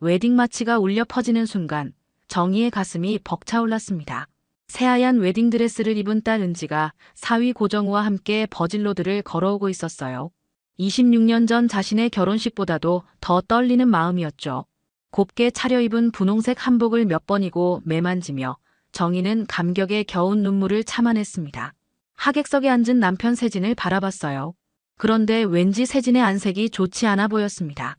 웨딩 마치가 울려 퍼지는 순간 정희의 가슴이 벅차올랐습니다. 새하얀 웨딩드레스를 입은 딸 은지가 사위 고정우와 함께 버질로드를 걸어오고 있었어요. 26년 전 자신의 결혼식보다도 더 떨리는 마음이었죠. 곱게 차려입은 분홍색 한복을 몇 번이고 매만지며 정희는 감격에 겨운 눈물을 참아냈습니다. 하객석에 앉은 남편 세진을 바라봤어요. 그런데 왠지 세진의 안색이 좋지 않아 보였습니다.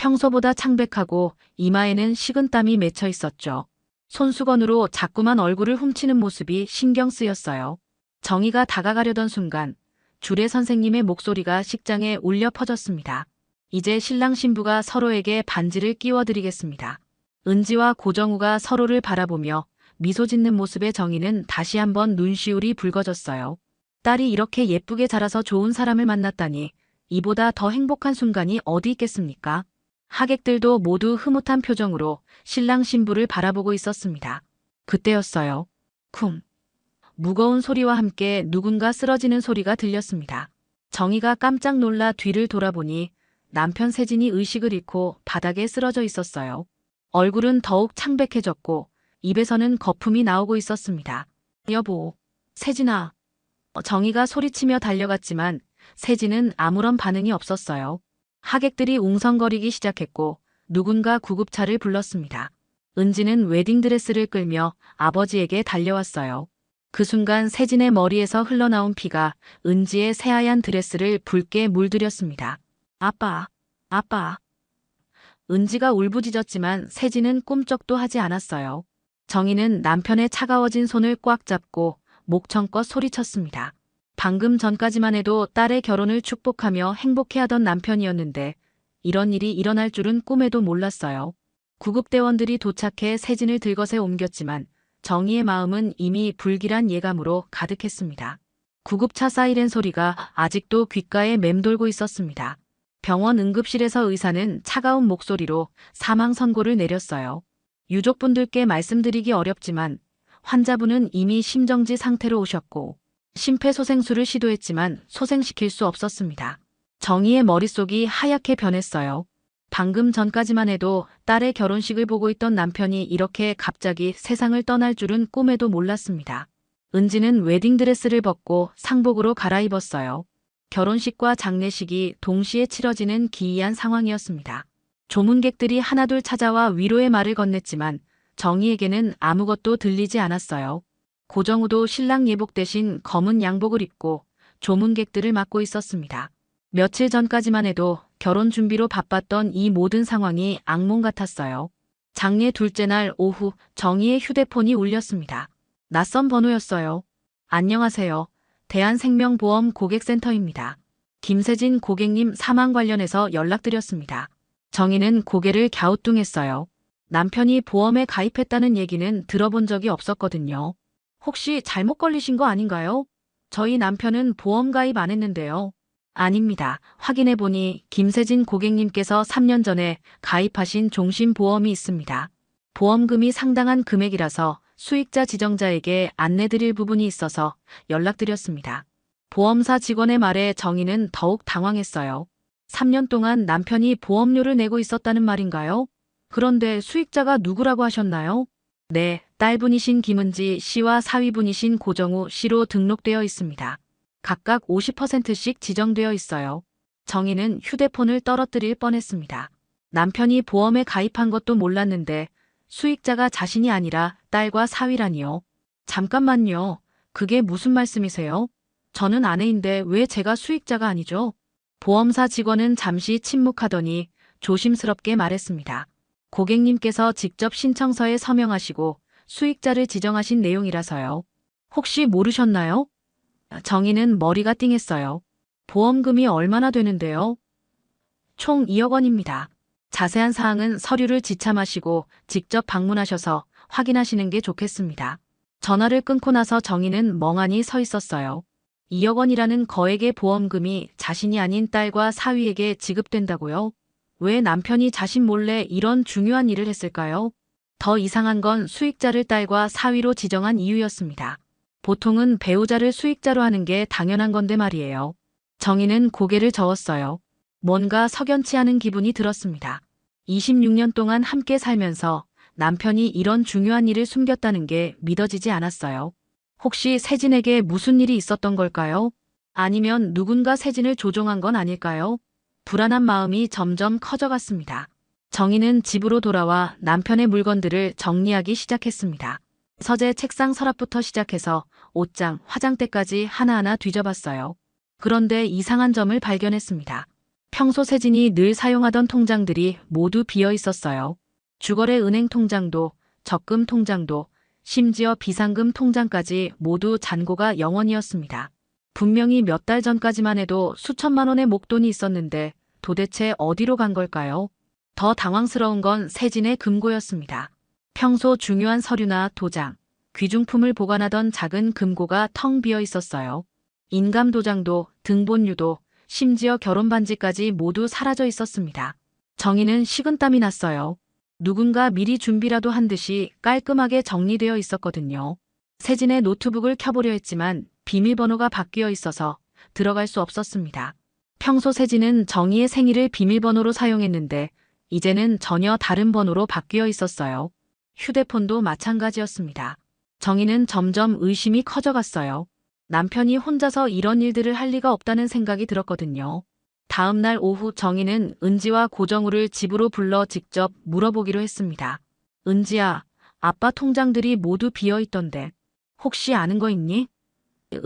평소보다 창백하고 이마에는 식은땀이 맺혀 있었죠. 손수건으로 자꾸만 얼굴을 훔치는 모습이 신경 쓰였어요. 정희가 다가가려던 순간 주례 선생님의 목소리가 식장에 울려 퍼졌습니다. 이제 신랑 신부가 서로에게 반지를 끼워드리겠습니다. 은지와 고정우가 서로를 바라보며 미소 짓는 모습에 정희는 다시 한번 눈시울이 붉어졌어요. 딸이 이렇게 예쁘게 자라서 좋은 사람을 만났다니 이보다 더 행복한 순간이 어디 있겠습니까? 하객들도 모두 흐뭇한 표정으로 신랑 신부를 바라보고 있었습니다. 그때였어요. 쿵. 무거운 소리와 함께 누군가 쓰러지는 소리가 들렸습니다. 정희가 깜짝 놀라 뒤를 돌아보니 남편 세진이 의식을 잃고 바닥에 쓰러져 있었어요. 얼굴은 더욱 창백해졌고 입에서는 거품이 나오고 있었습니다. 여보, 세진아. 정희가 소리치며 달려갔지만 세진은 아무런 반응이 없었어요. 하객들이 웅성거리기 시작했고 누군가 구급차를 불렀습니다. 은지는 웨딩드레스를 끌며 아버지에게 달려왔어요. 그 순간 세진의 머리에서 흘러나온 피가 은지의 새하얀 드레스를 붉게 물들였습니다. 아빠, 아빠. 은지가 울부짖었지만 세진은 꿈쩍도 하지 않았어요. 정희는 남편의 차가워진 손을 꽉 잡고 목청껏 소리쳤습니다. 방금 전까지만 해도 딸의 결혼을 축복하며 행복해하던 남편이었는데 이런 일이 일어날 줄은 꿈에도 몰랐어요. 구급대원들이 도착해 세진을 들것에 옮겼지만 정희의 마음은 이미 불길한 예감으로 가득했습니다. 구급차 사이렌 소리가 아직도 귓가에 맴돌고 있었습니다. 병원 응급실에서 의사는 차가운 목소리로 사망 선고를 내렸어요. 유족분들께 말씀드리기 어렵지만 환자분은 이미 심정지 상태로 오셨고 심폐소생술을 시도했지만 소생시킬 수 없었습니다. 정희의 머릿속이 하얗게 변했어요. 방금 전까지만 해도 딸의 결혼식을 보고 있던 남편이 이렇게 갑자기 세상을 떠날 줄은 꿈에도 몰랐습니다. 은지는 웨딩드레스를 벗고 상복으로 갈아입었어요. 결혼식과 장례식이 동시에 치러지는 기이한 상황이었습니다. 조문객들이 하나둘 찾아와 위로의 말을 건넸지만 정희에게는 아무것도 들리지 않았어요. 고정우도 신랑 예복 대신 검은 양복을 입고 조문객들을 맡고 있었습니다. 며칠 전까지만 해도 결혼 준비로 바빴던 이 모든 상황이 악몽 같았어요. 장례 둘째 날 오후 정희의 휴대폰이 울렸습니다. 낯선 번호였어요. 안녕하세요. 대한생명보험 고객센터입니다. 김세진 고객님 사망 관련해서 연락드렸습니다. 정희는 고개를 갸우뚱했어요. 남편이 보험에 가입했다는 얘기는 들어본 적이 없었거든요. 혹시 잘못 걸리신 거 아닌가요? 저희 남편은 보험 가입 안 했는데요. 아닙니다. 확인해보니 김세진 고객님께서 3년 전에 가입하신 종신보험이 있습니다. 보험금이 상당한 금액이라서 수익자 지정자에게 안내드릴 부분이 있어서 연락드렸습니다. 보험사 직원의 말에 정희는 더욱 당황했어요. 3년 동안 남편이 보험료를 내고 있었다는 말인가요? 그런데 수익자가 누구라고 하셨나요? 네, 딸분이신 김은지 씨와 사위분이신 고정우 씨로 등록되어 있습니다. 각각 50%씩 지정되어 있어요. 정희는 휴대폰을 떨어뜨릴 뻔했습니다. 남편이 보험에 가입한 것도 몰랐는데 수익자가 자신이 아니라 딸과 사위라니요. 잠깐만요. 그게 무슨 말씀이세요? 저는 아내인데 왜 제가 수익자가 아니죠? 보험사 직원은 잠시 침묵하더니 조심스럽게 말했습니다. 고객님께서 직접 신청서에 서명하시고 수익자를 지정하신 내용이라서요. 혹시 모르셨나요? 정희는 머리가 띵했어요. 보험금이 얼마나 되는데요? 총 2억 원입니다. 자세한 사항은 서류를 지참하시고 직접 방문하셔서 확인하시는 게 좋겠습니다. 전화를 끊고 나서 정희는 멍하니 서 있었어요. 2억 원이라는 거액의 보험금이 자신이 아닌 딸과 사위에게 지급된다고요? 왜 남편이 자신 몰래 이런 중요한 일을 했을까요? 더 이상한 건 수익자를 딸과 사위로 지정한 이유였습니다. 보통은 배우자를 수익자로 하는 게 당연한 건데 말이에요. 정희는 고개를 저었어요. 뭔가 석연치 않은 기분이 들었습니다. 26년 동안 함께 살면서 남편이 이런 중요한 일을 숨겼다는 게 믿어지지 않았어요. 혹시 세진에게 무슨 일이 있었던 걸까요? 아니면 누군가 세진을 조종한 건 아닐까요? 불안한 마음이 점점 커져갔습니다. 정희는 집으로 돌아와 남편의 물건들을 정리하기 시작했습니다. 서재 책상 서랍부터 시작해서 옷장, 화장대까지 하나하나 뒤져봤어요. 그런데 이상한 점을 발견했습니다. 평소 세진이 늘 사용하던 통장들이 모두 비어 있었어요. 주거래 은행 통장도, 적금 통장도, 심지어 비상금 통장까지 모두 잔고가 0원이었습니다. 분명히 몇 달 전까지만 해도 수천만 원의 목돈이 있었는데 도대체 어디로 간 걸까요? 더 당황스러운 건 세진의 금고였습니다. 평소 중요한 서류나 도장, 귀중품을 보관하던 작은 금고가 텅 비어 있었어요. 인감도장도, 등본유도, 심지어 결혼반지까지 모두 사라져 있었습니다. 정희는 식은땀이 났어요. 누군가 미리 준비라도 한 듯이 깔끔하게 정리되어 있었거든요. 세진의 노트북을 켜보려 했지만 비밀번호가 바뀌어 있어서 들어갈 수 없었습니다. 평소 세진은 정희의 생일을 비밀번호로 사용했는데 이제는 전혀 다른 번호로 바뀌어 있었어요. 휴대폰도 마찬가지였습니다. 정희는 점점 의심이 커져갔어요. 남편이 혼자서 이런 일들을 할 리가 없다는 생각이 들었거든요. 다음 날 오후 정희는 은지와 고정우를 집으로 불러 직접 물어보기로 했습니다. 은지야, 아빠 통장들이 모두 비어 있던데 혹시 아는 거 있니?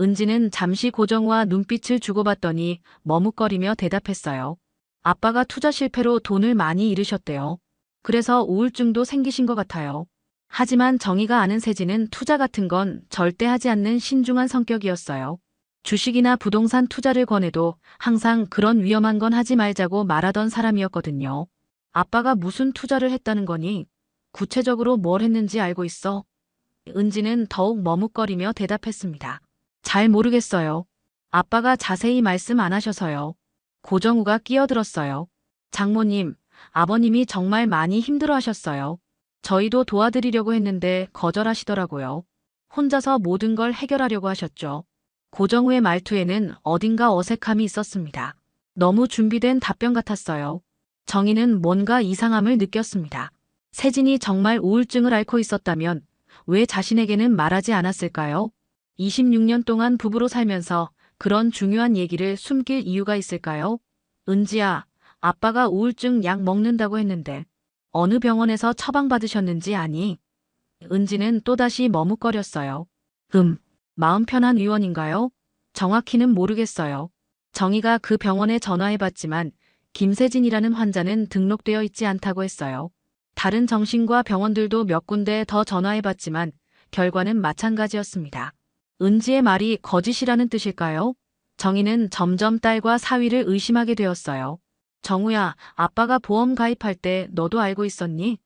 은지는 잠시 고정우와 눈빛을 주고받더니 머뭇거리며 대답했어요. 아빠가 투자 실패로 돈을 많이 잃으셨대요. 그래서 우울증도 생기신 것 같아요. 하지만 정희가 아는 세진은 투자 같은 건 절대 하지 않는 신중한 성격이었어요. 주식이나 부동산 투자를 권해도 항상 그런 위험한 건 하지 말자고 말하던 사람이었거든요. 아빠가 무슨 투자를 했다는 거니? 구체적으로 뭘 했는지 알고 있어? 은지는 더욱 머뭇거리며 대답했습니다. 잘 모르겠어요. 아빠가 자세히 말씀 안 하셔서요. 고정우가 끼어들었어요. 장모님, 아버님이 정말 많이 힘들어하셨어요. 저희도 도와드리려고 했는데 거절하시더라고요. 혼자서 모든 걸 해결하려고 하셨죠. 고정우의 말투에는 어딘가 어색함이 있었습니다. 너무 준비된 답변 같았어요. 정희는 뭔가 이상함을 느꼈습니다. 세진이 정말 우울증을 앓고 있었다면 왜 자신에게는 말하지 않았을까요? 26년 동안 부부로 살면서 그런 중요한 얘기를 숨길 이유가 있을까요? 은지야, 아빠가 우울증 약 먹는다고 했는데 어느 병원에서 처방받으셨는지 아니? 은지는 또다시 머뭇거렸어요. 마음 편한 의원인가요? 정확히는 모르겠어요. 정희가 그 병원에 전화해봤지만 김세진이라는 환자는 등록되어 있지 않다고 했어요. 다른 정신과 병원들도 몇 군데 더 전화해봤지만 결과는 마찬가지였습니다. 은지의 말이 거짓이라는 뜻일까요? 정희는 점점 딸과 사위를 의심하게 되었어요. 정우야, 아빠가 보험 가입할 때 너도 알고 있었니?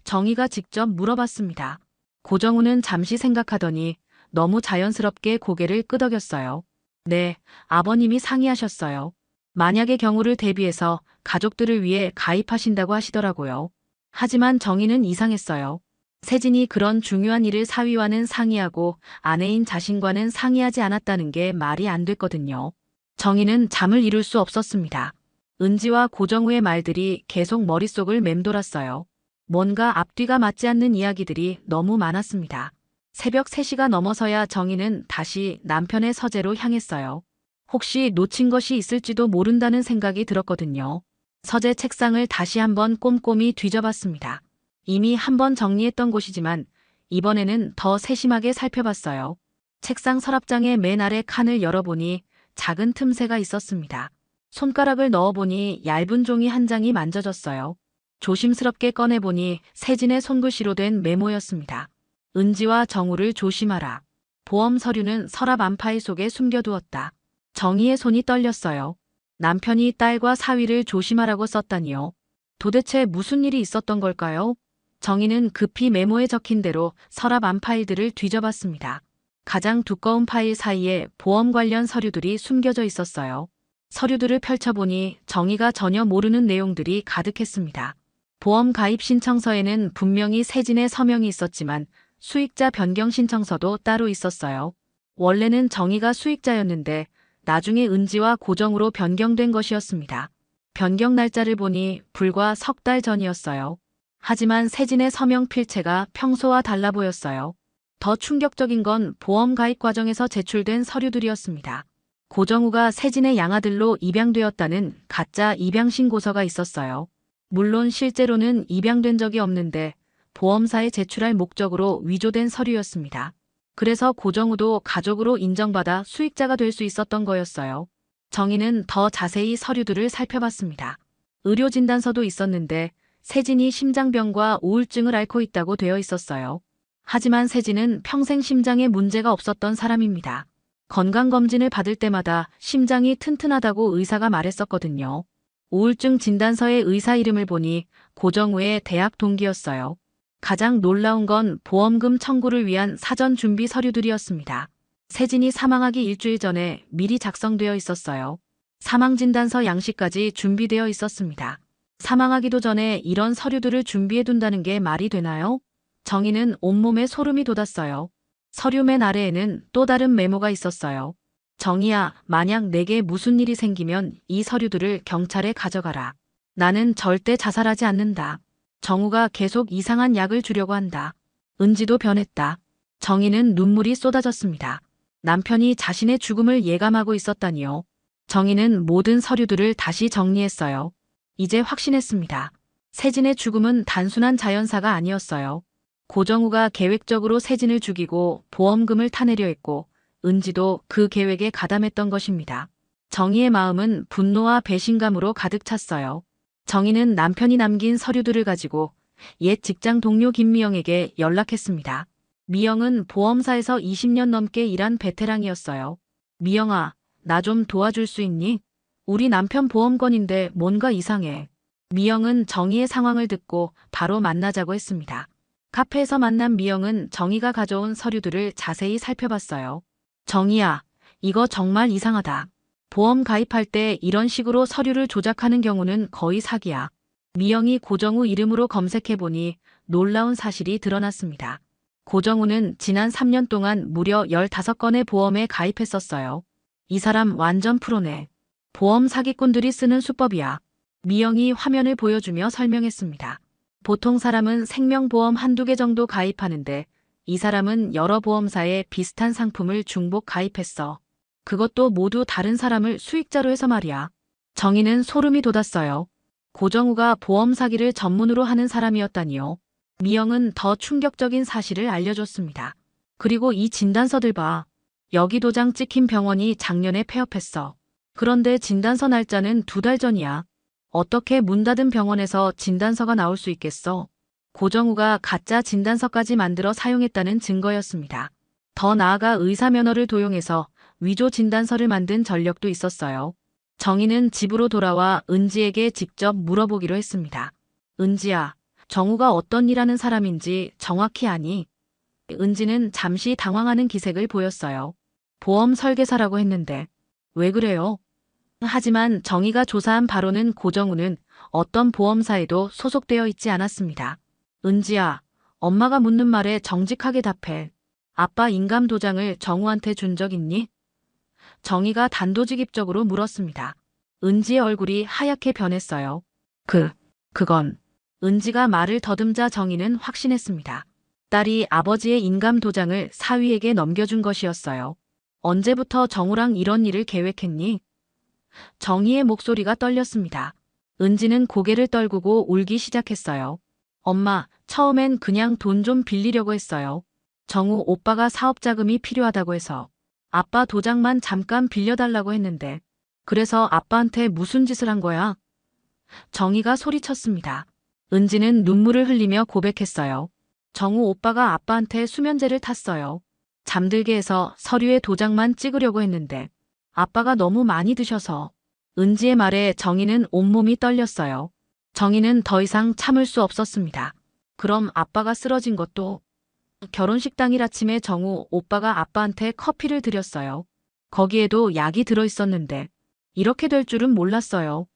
정희가 직접 물어봤습니다. 고정우는 잠시 생각하더니 너무 자연스럽게 고개를 끄덕였어요. 네, 아버님이 상의하셨어요. 만약의 경우를 대비해서 가족들을 위해 가입하신다고 하시더라고요. 하지만 정희는 이상했어요. 세진이 그런 중요한 일을 사위와는 상의하고 아내인 자신과는 상의하지 않았다는 게 말이 안 됐거든요. 정희는 잠을 이룰 수 없었습니다. 은지와 고정우의 말들이 계속 머릿속을 맴돌았어요. 뭔가 앞뒤가 맞지 않는 이야기들이 너무 많았습니다. 새벽 3시가 넘어서야 정희는 다시 남편의 서재로 향했어요. 혹시 놓친 것이 있을지도 모른다는 생각이 들었거든요. 서재 책상을 다시 한번 꼼꼼히 뒤져봤습니다. 이미 한번 정리했던 곳이지만 이번에는 더 세심하게 살펴봤어요. 책상 서랍장의 맨 아래 칸을 열어보니 작은 틈새가 있었습니다. 손가락을 넣어보니 얇은 종이 한 장이 만져졌어요. 조심스럽게 꺼내보니 세진의 손글씨로 된 메모였습니다. 은지와 정우를 조심하라. 보험 서류는 서랍 안파일 속에 숨겨두었다. 정희의 손이 떨렸어요. 남편이 딸과 사위를 조심하라고 썼다니요. 도대체 무슨 일이 있었던 걸까요? 정희는 급히 메모에 적힌 대로 서랍 안 파일들을 뒤져봤습니다. 가장 두꺼운 파일 사이에 보험 관련 서류들이 숨겨져 있었어요. 서류들을 펼쳐보니 정희가 전혀 모르는 내용들이 가득했습니다. 보험 가입 신청서에는 분명히 세진의 서명이 있었지만 수익자 변경 신청서도 따로 있었어요. 원래는 정희가 수익자였는데 나중에 은지와 고정으로 변경된 것이었습니다. 변경 날짜를 보니 불과 석 달 전이었어요. 하지만 세진의 서명 필체가 평소와 달라 보였어요. 더 충격적인 건 보험 가입 과정에서 제출된 서류들이었습니다. 고정우가 세진의 양아들로 입양되었다는 가짜 입양 신고서가 있었어요. 물론 실제로는 입양된 적이 없는데 보험사에 제출할 목적으로 위조된 서류였습니다. 그래서 고정우도 가족으로 인정받아 수익자가 될 수 있었던 거였어요. 정희는 더 자세히 서류들을 살펴봤습니다. 의료진단서도 있었는데 세진이 심장병과 우울증을 앓고 있다고 되어 있었어요. 하지만 세진은 평생 심장에 문제가 없었던 사람입니다. 건강검진을 받을 때마다 심장이 튼튼하다고 의사가 말했었거든요. 우울증 진단서의 의사 이름을 보니 고정우의 대학 동기였어요. 가장 놀라운 건 보험금 청구를 위한 사전 준비 서류들이었습니다. 세진이 사망하기 일주일 전에 미리 작성되어 있었어요. 사망진단서 양식까지 준비되어 있었습니다. 사망하기도 전에 이런 서류들을 준비해둔다는 게 말이 되나요? 정희는 온몸에 소름이 돋았어요. 서류 맨 아래에는 또 다른 메모가 있었어요. 정희야, 만약 내게 무슨 일이 생기면 이 서류들을 경찰에 가져가라. 나는 절대 자살하지 않는다. 정우가 계속 이상한 약을 주려고 한다. 은지도 변했다. 정희는 눈물이 쏟아졌습니다. 남편이 자신의 죽음을 예감하고 있었다니요. 정희는 모든 서류들을 다시 정리했어요. 이제 확신했습니다. 세진의 죽음은 단순한 자연사가 아니었어요. 고정우가 계획적으로 세진을 죽이고 보험금을 타내려 했고 은지도 그 계획에 가담했던 것입니다. 정희의 마음은 분노와 배신감으로 가득 찼어요. 정희는 남편이 남긴 서류들을 가지고 옛 직장 동료 김미영에게 연락했습니다. 미영은 보험사에서 20년 넘게 일한 베테랑이었어요. 미영아, 나 좀 도와줄 수 있니? 우리 남편 보험건인데 뭔가 이상해. 미영은 정희의 상황을 듣고 바로 만나자고 했습니다. 카페에서 만난 미영은 정희가 가져온 서류들을 자세히 살펴봤어요. 정희야, 이거 정말 이상하다. 보험 가입할 때 이런 식으로 서류를 조작하는 경우는 거의 사기야. 미영이 고정우 이름으로 검색해보니 놀라운 사실이 드러났습니다. 고정우는 지난 3년 동안 무려 15건의 보험에 가입했었어요. 이 사람 완전 프로네. 보험 사기꾼들이 쓰는 수법이야. 미영이 화면을 보여주며 설명했습니다. 보통 사람은 생명보험 한두 개 정도 가입하는데 이 사람은 여러 보험사에 비슷한 상품을 중복 가입했어. 그것도 모두 다른 사람을 수익자로 해서 말이야. 정희는 소름이 돋았어요. 고정우가 보험 사기를 전문으로 하는 사람이었다니요. 미영은 더 충격적인 사실을 알려줬습니다. 그리고 이 진단서들 봐. 여기 도장 찍힌 병원이 작년에 폐업했어. 그런데 진단서 날짜는 2달 전이야. 어떻게 문 닫은 병원에서 진단서가 나올 수 있겠어? 고정우가 가짜 진단서까지 만들어 사용했다는 증거였습니다. 더 나아가 의사 면허를 도용해서 위조 진단서를 만든 전력도 있었어요. 정희는 집으로 돌아와 은지에게 직접 물어보기로 했습니다. 은지야, 정우가 어떤 일 하는 사람인지 정확히 아니? 은지는 잠시 당황하는 기색을 보였어요. 보험 설계사라고 했는데 왜 그래요? 하지만 정희가 조사한 바로는 고정우는 어떤 보험사에도 소속되어 있지 않았습니다. 은지야, 엄마가 묻는 말에 정직하게 답해. 아빠 인감 도장을 정우한테 준 적 있니? 정희가 단도직입적으로 물었습니다. 은지의 얼굴이 하얗게 변했어요. 그건. 은지가 말을 더듬자 정희는 확신했습니다. 딸이 아버지의 인감 도장을 사위에게 넘겨준 것이었어요. 언제부터 정우랑 이런 일을 계획했니? 정희의 목소리가 떨렸습니다. 은지는 고개를 떨구고 울기 시작했어요. 엄마, 처음엔 그냥 돈 좀 빌리려고 했어요. 정우 오빠가 사업 자금이 필요하다고 해서. 아빠 도장만 잠깐 빌려달라고 했는데. 그래서 아빠한테 무슨 짓을 한 거야? 정희가 소리쳤습니다. 은지는 눈물을 흘리며 고백했어요. 정우 오빠가 아빠한테 수면제를 탔어요. 잠들게 해서 서류에 도장만 찍으려고 했는데 아빠가 너무 많이 드셔서. 은지의 말에 정희는 온몸이 떨렸어요. 정희는 더 이상 참을 수 없었습니다. 그럼 아빠가 쓰러진 것도. 결혼식 당일 아침에 정우 오빠가 아빠한테 커피를 드렸어요. 거기에도 약이 들어있었는데 이렇게 될 줄은 몰랐어요.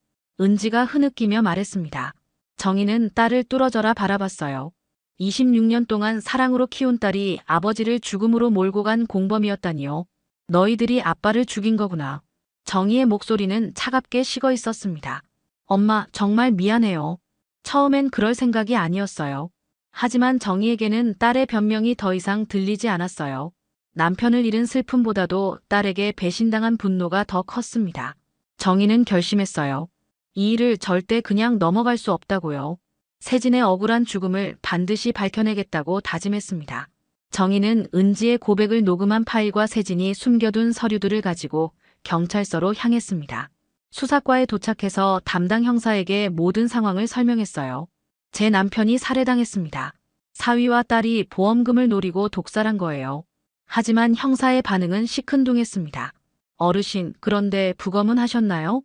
은지가 흐느끼며 말했습니다. 정희는 딸을 뚫어져라 바라봤어요. 26년 동안 사랑으로 키운 딸이 아버지를 죽음으로 몰고 간 공범이었다니요. 너희들이 아빠를 죽인 거구나. 정희의 목소리는 차갑게 식어 있었습니다. 엄마, 정말 미안해요. 처음엔 그럴 생각이 아니었어요. 하지만 정희에게는 딸의 변명이 더 이상 들리지 않았어요. 남편을 잃은 슬픔보다도 딸에게 배신당한 분노가 더 컸습니다. 정희는 결심했어요. 이 일을 절대 그냥 넘어갈 수 없다고요. 세진의 억울한 죽음을 반드시 밝혀내겠다고 다짐했습니다. 정희는 은지의 고백을 녹음한 파일과 세진이 숨겨둔 서류들을 가지고 경찰서로 향했습니다. 수사과에 도착해서 담당 형사에게 모든 상황을 설명했어요. 제 남편이 살해당했습니다. 사위와 딸이 보험금을 노리고 독살한 거예요. 하지만 형사의 반응은 시큰둥했습니다. 어르신, 그런데 부검은 하셨나요?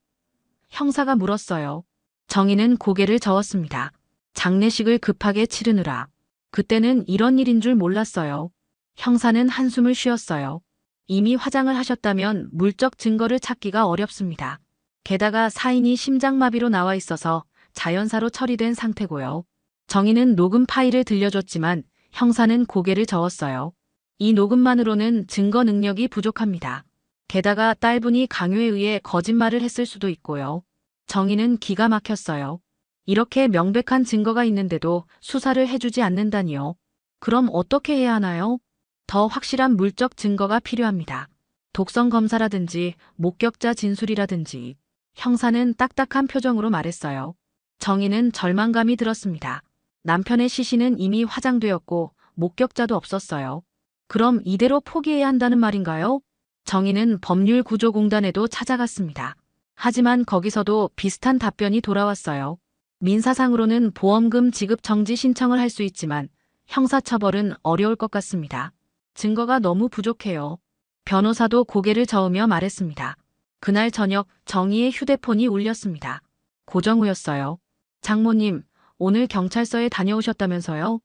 형사가 물었어요. 정희는 고개를 저었습니다. 장례식을 급하게 치르느라. 그때는 이런 일인 줄 몰랐어요. 형사는 한숨을 쉬었어요. 이미 화장을 하셨다면 물적 증거를 찾기가 어렵습니다. 게다가 사인이 심장마비로 나와 있어서 자연사로 처리된 상태고요. 정희는 녹음 파일을 들려줬지만 형사는 고개를 저었어요. 이 녹음만으로는 증거 능력이 부족합니다. 게다가 딸분이 강요에 의해 거짓말을 했을 수도 있고요. 정희는 기가 막혔어요. 이렇게 명백한 증거가 있는데도 수사를 해주지 않는다니요. 그럼 어떻게 해야 하나요? 더 확실한 물적 증거가 필요합니다. 독성 검사라든지 목격자 진술이라든지. 형사는 딱딱한 표정으로 말했어요. 정희는 절망감이 들었습니다. 남편의 시신은 이미 화장되었고 목격자도 없었어요. 그럼 이대로 포기해야 한다는 말인가요? 정희는 법률구조공단에도 찾아갔습니다. 하지만 거기서도 비슷한 답변이 돌아왔어요. 민사상으로는 보험금 지급 정지 신청을 할 수 있지만 형사처벌은 어려울 것 같습니다. 증거가 너무 부족해요. 변호사도 고개를 저으며 말했습니다. 그날 저녁 정희의 휴대폰이 울렸습니다. 고정우였어요. 장모님, 오늘 경찰서에 다녀오셨다면서요?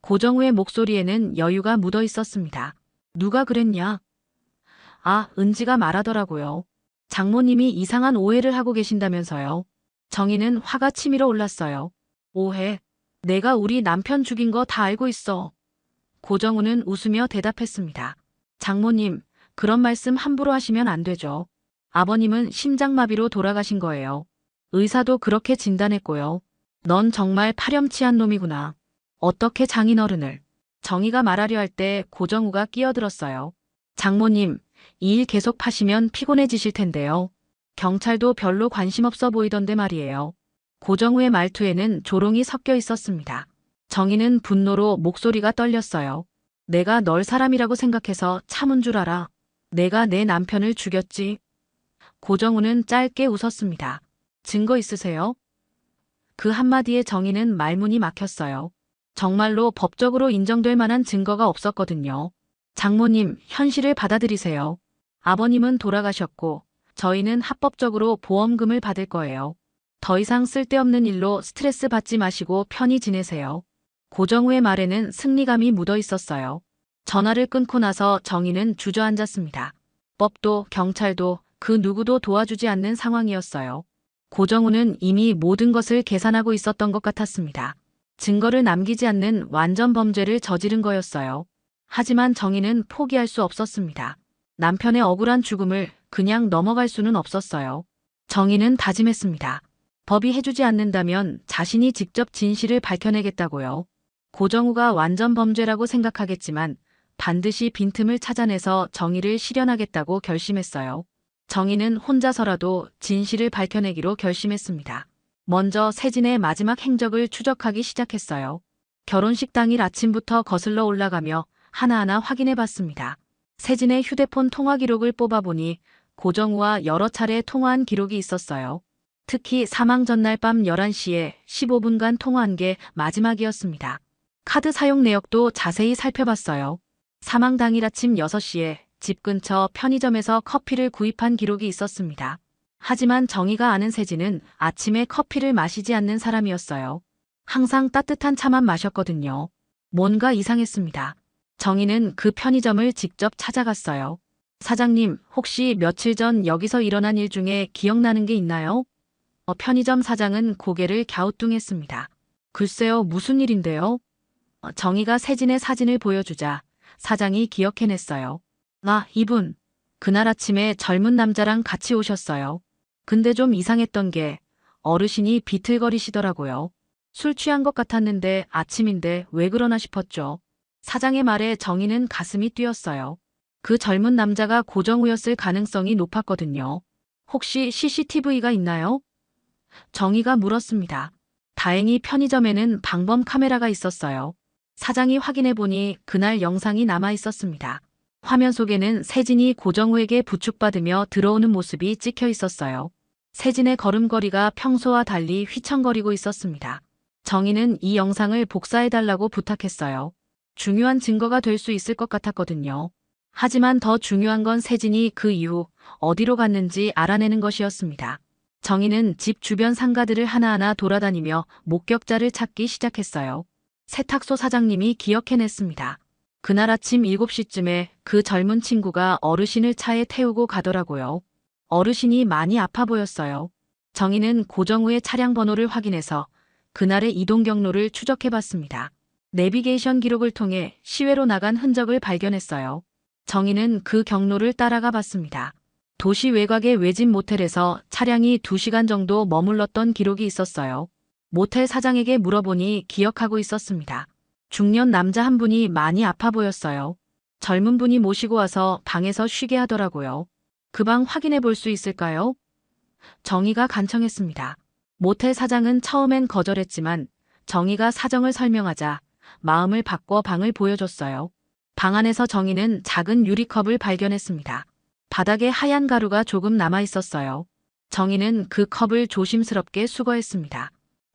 고정우의 목소리에는 여유가 묻어 있었습니다. 누가 그랬냐? 아, 은지가 말하더라고요. 장모님이 이상한 오해를 하고 계신다면서요. 정희는 화가 치밀어 올랐어요. 오해? 내가 우리 남편 죽인 거 다 알고 있어. 고정우는 웃으며 대답했습니다. 장모님, 그런 말씀 함부로 하시면 안 되죠. 아버님은 심장마비로 돌아가신 거예요. 의사도 그렇게 진단했고요. 넌 정말 파렴치한 놈이구나. 어떻게 장인어른을. 정희가 말하려 할 때 고정우가 끼어들었어요. 장모님, 이 일 계속 파시면 피곤해지실 텐데요. 경찰도 별로 관심 없어 보이던데 말이에요. 고정우의 말투에는 조롱이 섞여 있었습니다. 정희는 분노로 목소리가 떨렸어요. 내가 널 사람이라고 생각해서 참은 줄 알아. 내가 내 남편을 죽였지. 고정우는 짧게 웃었습니다. 증거 있으세요? 그 한마디에 정희는 말문이 막혔어요. 정말로 법적으로 인정될 만한 증거가 없었거든요. 장모님, 현실을 받아들이세요. 아버님은 돌아가셨고 저희는 합법적으로 보험금을 받을 거예요. 더 이상 쓸데없는 일로 스트레스 받지 마시고 편히 지내세요. 고정우의 말에는 승리감이 묻어 있었어요. 전화를 끊고 나서 정희는 주저앉았습니다. 법도 경찰도 그 누구도 도와주지 않는 상황이었어요. 고정우는 이미 모든 것을 계산하고 있었던 것 같았습니다. 증거를 남기지 않는 완전 범죄를 저지른 거였어요. 하지만 정희는 포기할 수 없었습니다. 남편의 억울한 죽음을 그냥 넘어갈 수는 없었어요. 정희는 다짐했습니다. 법이 해주지 않는다면 자신이 직접 진실을 밝혀내겠다고요. 고정우가 완전 범죄라고 생각하겠지만 반드시 빈틈을 찾아내서 정의를 실현하겠다고 결심했어요. 정희는 혼자서라도 진실을 밝혀내기로 결심했습니다. 먼저 세진의 마지막 행적을 추적하기 시작했어요. 결혼식 당일 아침부터 거슬러 올라가며 하나하나 확인해 봤습니다. 세진의 휴대폰 통화 기록을 뽑아보니 고정우와 여러 차례 통화한 기록이 있었어요. 특히 사망 전날 밤 11시에 15분간 통화한 게 마지막이었습니다. 카드 사용 내역도 자세히 살펴봤어요. 사망 당일 아침 6시에 집 근처 편의점에서 커피를 구입한 기록이 있었습니다. 하지만 정희가 아는 세진은 아침에 커피를 마시지 않는 사람이었어요. 항상 따뜻한 차만 마셨거든요. 뭔가 이상했습니다. 정희는 그 편의점을 직접 찾아갔어요. 사장님, 혹시 며칠 전 여기서 일어난 일 중에 기억나는 게 있나요? 편의점 사장은 고개를 갸우뚱했습니다. 글쎄요, 무슨 일인데요? 정희가 세진의 사진을 보여주자 사장이 기억해냈어요. 아, 이분. 그날 아침에 젊은 남자랑 같이 오셨어요. 근데 좀 이상했던 게 어르신이 비틀거리시더라고요. 술 취한 것 같았는데 아침인데 왜 그러나 싶었죠. 사장의 말에 정희는 가슴이 뛰었어요. 그 젊은 남자가 고정우였을 가능성이 높았거든요. 혹시 CCTV가 있나요? 정희가 물었습니다. 다행히 편의점에는 방범 카메라가 있었어요. 사장이 확인해 보니 그날 영상이 남아 있었습니다. 화면 속에는 세진이 고정우에게 부축받으며 들어오는 모습이 찍혀 있었어요. 세진의 걸음걸이가 평소와 달리 휘청거리고 있었습니다. 정희는 이 영상을 복사해달라고 부탁했어요. 중요한 증거가 될 수 있을 것 같았거든요. 하지만 더 중요한 건 세진이 그 이후 어디로 갔는지 알아내는 것이었습니다. 정희는 집 주변 상가들을 하나하나 돌아다니며 목격자를 찾기 시작했어요. 세탁소 사장님이 기억해냈습니다. 그날 아침 7시쯤에 그 젊은 친구가 어르신을 차에 태우고 가더라고요. 어르신이 많이 아파 보였어요. 정희는 고정우의 차량 번호를 확인해서 그날의 이동 경로를 추적해봤습니다. 내비게이션 기록을 통해 시외로 나간 흔적을 발견했어요. 정희는 그 경로를 따라가 봤습니다. 도시 외곽의 외진 모텔에서 차량이 2시간 정도 머물렀던 기록이 있었어요. 모텔 사장에게 물어보니 기억하고 있었습니다. 중년 남자 한 분이 많이 아파 보였어요. 젊은 분이 모시고 와서 방에서 쉬게 하더라고요. 그 방 확인해 볼 수 있을까요? 정희가 간청했습니다. 모텔 사장은 처음엔 거절했지만 정희가 사정을 설명하자 마음을 바꿔 방을 보여줬어요. 방 안에서 정희는 작은 유리컵을 발견했습니다. 바닥에 하얀 가루가 조금 남아 있었어요. 정희는 그 컵을 조심스럽게 수거했습니다.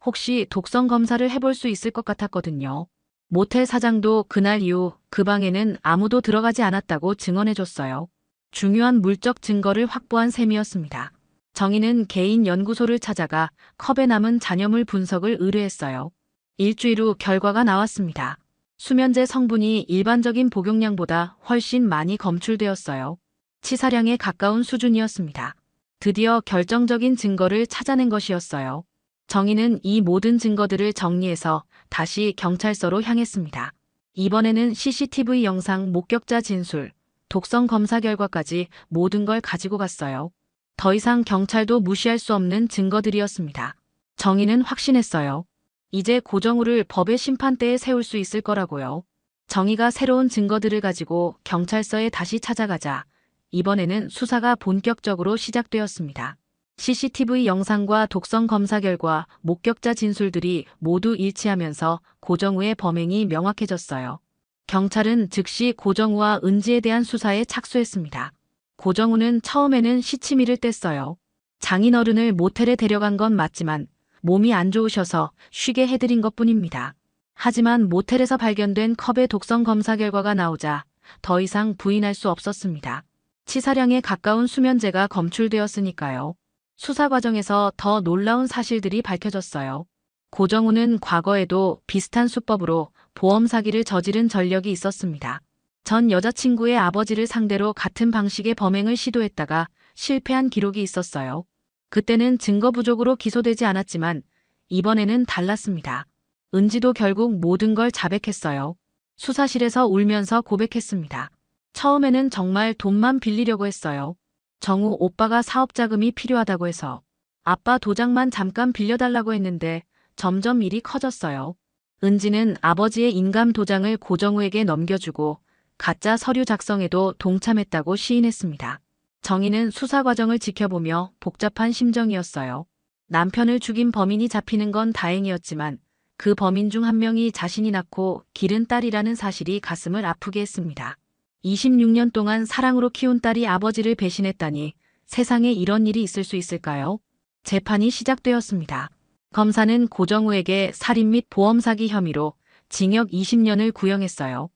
혹시 독성 검사를 해볼 수 있을 것 같았거든요. 모텔 사장도 그날 이후 그 방에는 아무도 들어가지 않았다고 증언해줬어요. 중요한 물적 증거를 확보한 셈이었습니다. 정희는 개인 연구소를 찾아가 컵에 남은 잔여물 분석을 의뢰했어요. 일주일 후 결과가 나왔습니다. 수면제 성분이 일반적인 복용량보다 훨씬 많이 검출되었어요. 치사량에 가까운 수준이었습니다. 드디어 결정적인 증거를 찾아낸 것이었어요. 정희는 이 모든 증거들을 정리해서 다시 경찰서로 향했습니다. 이번에는 CCTV 영상 목격자 진술, 독성 검사 결과까지 모든 걸 가지고 갔어요. 더 이상 경찰도 무시할 수 없는 증거들이었습니다. 정희는 확신했어요. 이제 고정우를 법의 심판대에 세울 수 있을 거라고요. 정희가 새로운 증거들을 가지고 경찰서에 다시 찾아가자 이번에는 수사가 본격적으로 시작되었습니다. CCTV 영상과 독성 검사 결과, 목격자 진술들이 모두 일치하면서 고정우의 범행이 명확해졌어요. 경찰은 즉시 고정우와 은지에 대한 수사에 착수했습니다. 고정우는 처음에는 시치미를 뗐어요. 장인어른을 모텔에 데려간 건 맞지만 몸이 안 좋으셔서 쉬게 해드린 것뿐입니다. 하지만 모텔에서 발견된 컵의 독성 검사 결과가 나오자 더 이상 부인할 수 없었습니다. 치사량에 가까운 수면제가 검출되었으니까요. 수사 과정에서 더 놀라운 사실들이 밝혀졌어요. 고정우는 과거에도 비슷한 수법으로 보험 사기를 저지른 전력이 있었습니다. 전 여자친구의 아버지를 상대로 같은 방식의 범행을 시도했다가 실패한 기록이 있었어요. 그때는 증거 부족으로 기소되지 않았지만 이번에는 달랐습니다. 은지도 결국 모든 걸 자백했어요. 수사실에서 울면서 고백했습니다. 처음에는 정말 돈만 빌리려고 했어요. 정우 오빠가 사업 자금이 필요하다고 해서 아빠 도장만 잠깐 빌려달라고 했는데 점점 일이 커졌어요. 은지는 아버지의 인감 도장을 고정우에게 넘겨주고 가짜 서류 작성에도 동참했다고 시인했습니다. 정희는 수사 과정을 지켜보며 복잡한 심정이었어요. 남편을 죽인 범인이 잡히는 건 다행이었지만 그 범인 중 한 명이 자신이 낳고 기른 딸이라는 사실이 가슴을 아프게 했습니다. 26년 동안 사랑으로 키운 딸이 아버지를 배신했다니 세상에 이런 일이 있을 수 있을까요? 재판이 시작되었습니다. 검사는 고정우에게 살인 및 보험 사기 혐의로 징역 20년을 구형했어요.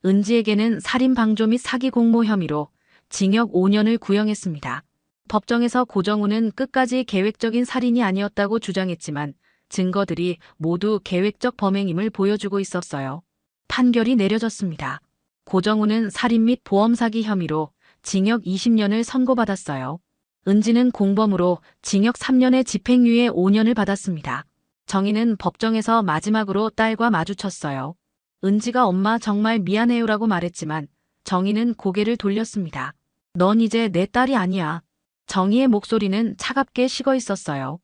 은지에게는 살인 방조 및 사기 공모 혐의로 징역 5년을 구형했습니다. 법정에서 고정우는 끝까지 계획적인 살인이 아니었다고 주장했지만 증거들이 모두 계획적 범행임을 보여주고 있었어요. 판결이 내려졌습니다. 고정우는 살인 및 보험 사기 혐의로 징역 20년을 선고받았어요. 은지는 공범으로 징역 3년에 집행유예 5년을 받았습니다. 정희는 법정에서 마지막으로 딸과 마주쳤어요. 은지가 엄마 정말 미안해요라고 말했지만 정희는 고개를 돌렸습니다. 넌 이제 내 딸이 아니야. 정희의 목소리는 차갑게 식어 있었어요.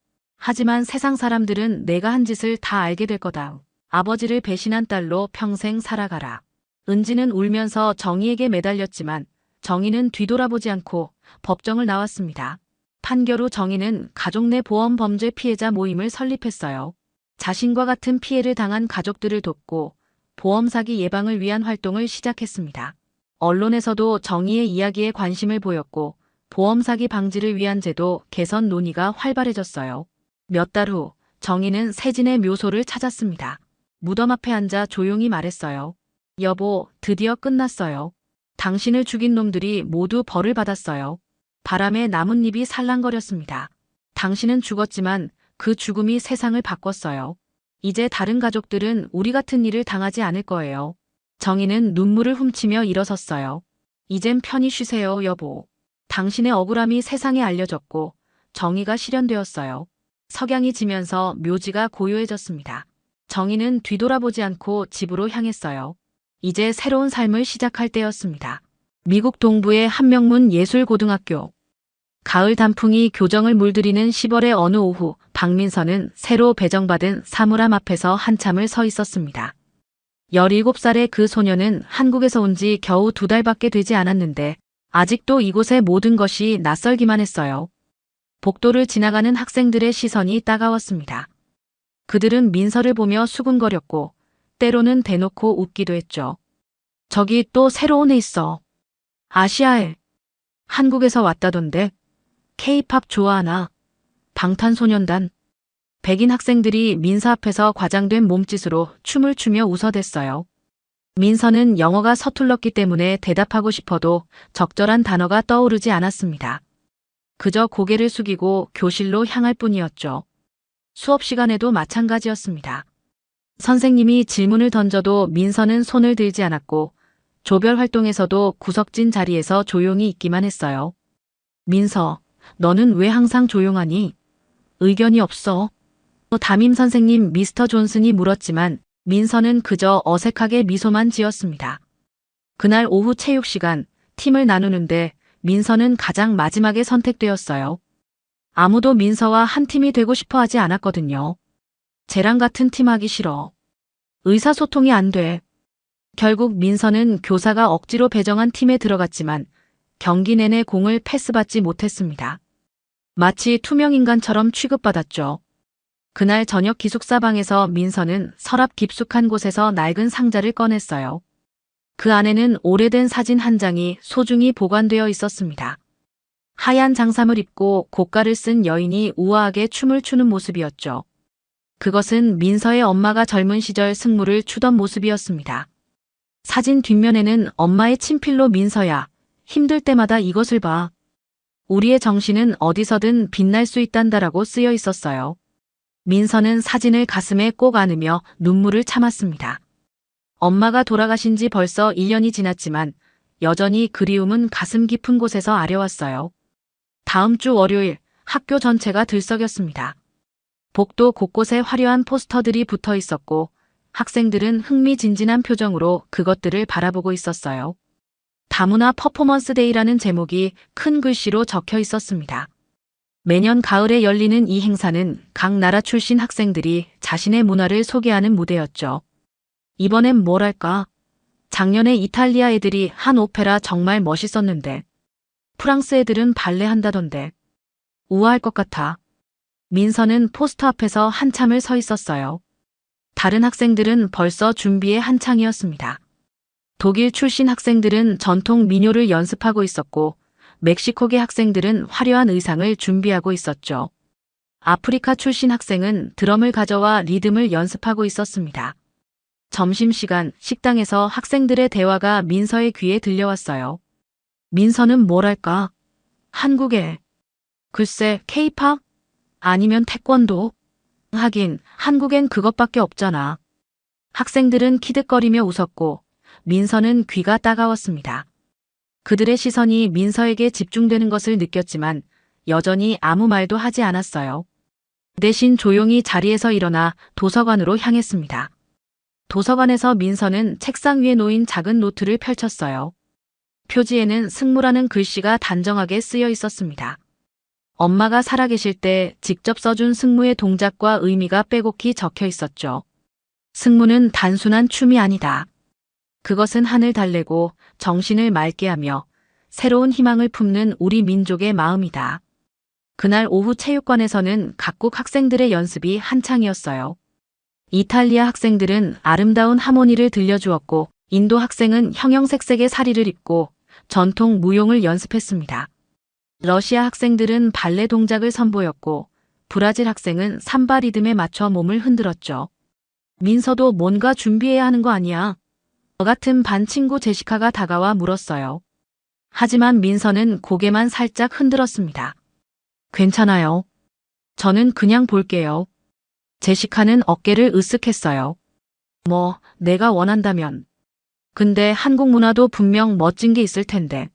하지만 세상 사람들은 내가 한 짓을 다 알게 될 거다. 아버지를 배신한 딸로 평생 살아가라. 은지는 울면서 정희에게 매달렸지만 정희는 뒤돌아보지 않고 법정을 나왔습니다. 판결 후 정희는 가족 내 보험 범죄 피해자 모임을 설립했어요. 자신과 같은 피해를 당한 가족들을 돕고 보험 사기 예방을 위한 활동을 시작했습니다. 언론에서도 정희의 이야기에 관심을 보였고 보험 사기 방지를 위한 제도 개선 논의가 활발해졌어요. 몇 달 후 정희는 세진의 묘소를 찾았습니다. 무덤 앞에 앉아 조용히 말했어요. 여보, 드디어 끝났어요. 당신을 죽인 놈들이 모두 벌을 받았어요. 바람에 나뭇잎이 살랑거렸습니다. 당신은 죽었지만 그 죽음이 세상을 바꿨어요. 이제 다른 가족들은 우리 같은 일을 당하지 않을 거예요. 정희는 눈물을 훔치며 일어섰어요. 이젠 편히 쉬세요, 여보. 당신의 억울함이 세상에 알려졌고 정의가 실현되었어요. 석양이 지면서 묘지가 고요해졌습니다. 정희는 뒤돌아보지 않고 집으로 향했어요. 이제 새로운 삶을 시작할 때였습니다. 미국 동부의 한명문 예술고등학교. 가을 단풍이 교정을 물들이는 10월의 어느 오후, 박민서는 새로 배정받은 사물함 앞에서 한참을 서 있었습니다. 17살의 그 소녀는 한국에서 온 지 겨우 2달밖에 되지 않았는데 아직도 이곳의 모든 것이 낯설기만 했어요. 복도를 지나가는 학생들의 시선이 따가웠습니다. 그들은 민서를 보며 수군거렸고 때로는 대놓고 웃기도 했죠. 저기 또 새로운 애 있어. 아시아에. 한국에서 왔다던데. K-팝 좋아하나? 방탄소년단. 백인 학생들이 민서 앞에서 과장된 몸짓으로 춤을 추며 웃어댔어요. 민서는 영어가 서툴렀기 때문에 대답하고 싶어도 적절한 단어가 떠오르지 않았습니다. 그저 고개를 숙이고 교실로 향할 뿐이었죠. 수업 시간에도 마찬가지였습니다. 선생님이 질문을 던져도 민서는 손을 들지 않았고 조별 활동에서도 구석진 자리에서 조용히 있기만 했어요. 민서, 너는 왜 항상 조용하니? 의견이 없어. 담임 선생님 미스터 존슨이 물었지만 민서는 그저 어색하게 미소만 지었습니다. 그날 오후 체육 시간, 팀을 나누는데 민서는 가장 마지막에 선택되었어요. 아무도 민서와 한 팀이 되고 싶어 하지 않았거든요. 쟤랑 같은 팀 하기 싫어. 의사소통이 안 돼. 결국 민서는 교사가 억지로 배정한 팀에 들어갔지만 경기 내내 공을 패스받지 못했습니다. 마치 투명인간처럼 취급받았죠. 그날 저녁 기숙사방에서 민서는 서랍 깊숙한 곳에서 낡은 상자를 꺼냈어요. 그 안에는 오래된 사진 한 장이 소중히 보관되어 있었습니다. 하얀 장삼을 입고 고가를 쓴 여인이 우아하게 춤을 추는 모습이었죠. 그것은 민서의 엄마가 젊은 시절 승무를 추던 모습이었습니다. 사진 뒷면에는 엄마의 친필로 민서야, 힘들 때마다 이것을 봐. 우리의 정신은 어디서든 빛날 수 있단다라고 쓰여 있었어요. 민서는 사진을 가슴에 꼭 안으며 눈물을 참았습니다. 엄마가 돌아가신 지 벌써 1년이 지났지만 여전히 그리움은 가슴 깊은 곳에서 아려왔어요. 다음 주 월요일 학교 전체가 들썩였습니다. 복도 곳곳에 화려한 포스터들이 붙어 있었고 학생들은 흥미진진한 표정으로 그것들을 바라보고 있었어요. 다문화 퍼포먼스 데이라는 제목이 큰 글씨로 적혀 있었습니다. 매년 가을에 열리는 이 행사는 각 나라 출신 학생들이 자신의 문화를 소개하는 무대였죠. 이번엔 뭘 할까? 작년에 이탈리아 애들이 한 오페라 정말 멋있었는데 프랑스 애들은 발레 한다던데 우아할 것 같아. 민서는 포스터 앞에서 한참을 서 있었어요. 다른 학생들은 벌써 준비에 한창이었습니다. 독일 출신 학생들은 전통 민요를 연습하고 있었고 멕시코계 학생들은 화려한 의상을 준비하고 있었죠. 아프리카 출신 학생은 드럼을 가져와 리듬을 연습하고 있었습니다. 점심시간 식당에서 학생들의 대화가 민서의 귀에 들려왔어요. 민서는 뭘 할까? 한국에. 글쎄, K-팝? 아니면 태권도? 하긴 한국엔 그것밖에 없잖아. 학생들은 키득거리며 웃었고 민서는 귀가 따가웠습니다. 그들의 시선이 민서에게 집중되는 것을 느꼈지만 여전히 아무 말도 하지 않았어요. 대신 조용히 자리에서 일어나 도서관으로 향했습니다. 도서관에서 민서는 책상 위에 놓인 작은 노트를 펼쳤어요. 표지에는 승무라는 글씨가 단정하게 쓰여 있었습니다. 엄마가 살아계실 때 직접 써준 승무의 동작과 의미가 빼곡히 적혀 있었죠. 승무는 단순한 춤이 아니다. 그것은 하늘 달래고 정신을 맑게 하며 새로운 희망을 품는 우리 민족의 마음이다. 그날 오후 체육관에서는 각국 학생들의 연습이 한창이었어요. 이탈리아 학생들은 아름다운 하모니를 들려주었고 인도 학생은 형형색색의 사리를 입고 전통 무용을 연습했습니다. 러시아 학생들은 발레 동작을 선보였고 브라질 학생은 삼바 리듬에 맞춰 몸을 흔들었죠. 민서도 뭔가 준비해야 하는 거 아니야? 저 같은 반 친구 제시카가 다가와 물었어요. 하지만 민서는 고개만 살짝 흔들었습니다. 괜찮아요. 저는 그냥 볼게요. 제시카는 어깨를 으쓱했어요. 뭐, 내가 원한다면. 근데 한국 문화도 분명 멋진 게 있을 텐데.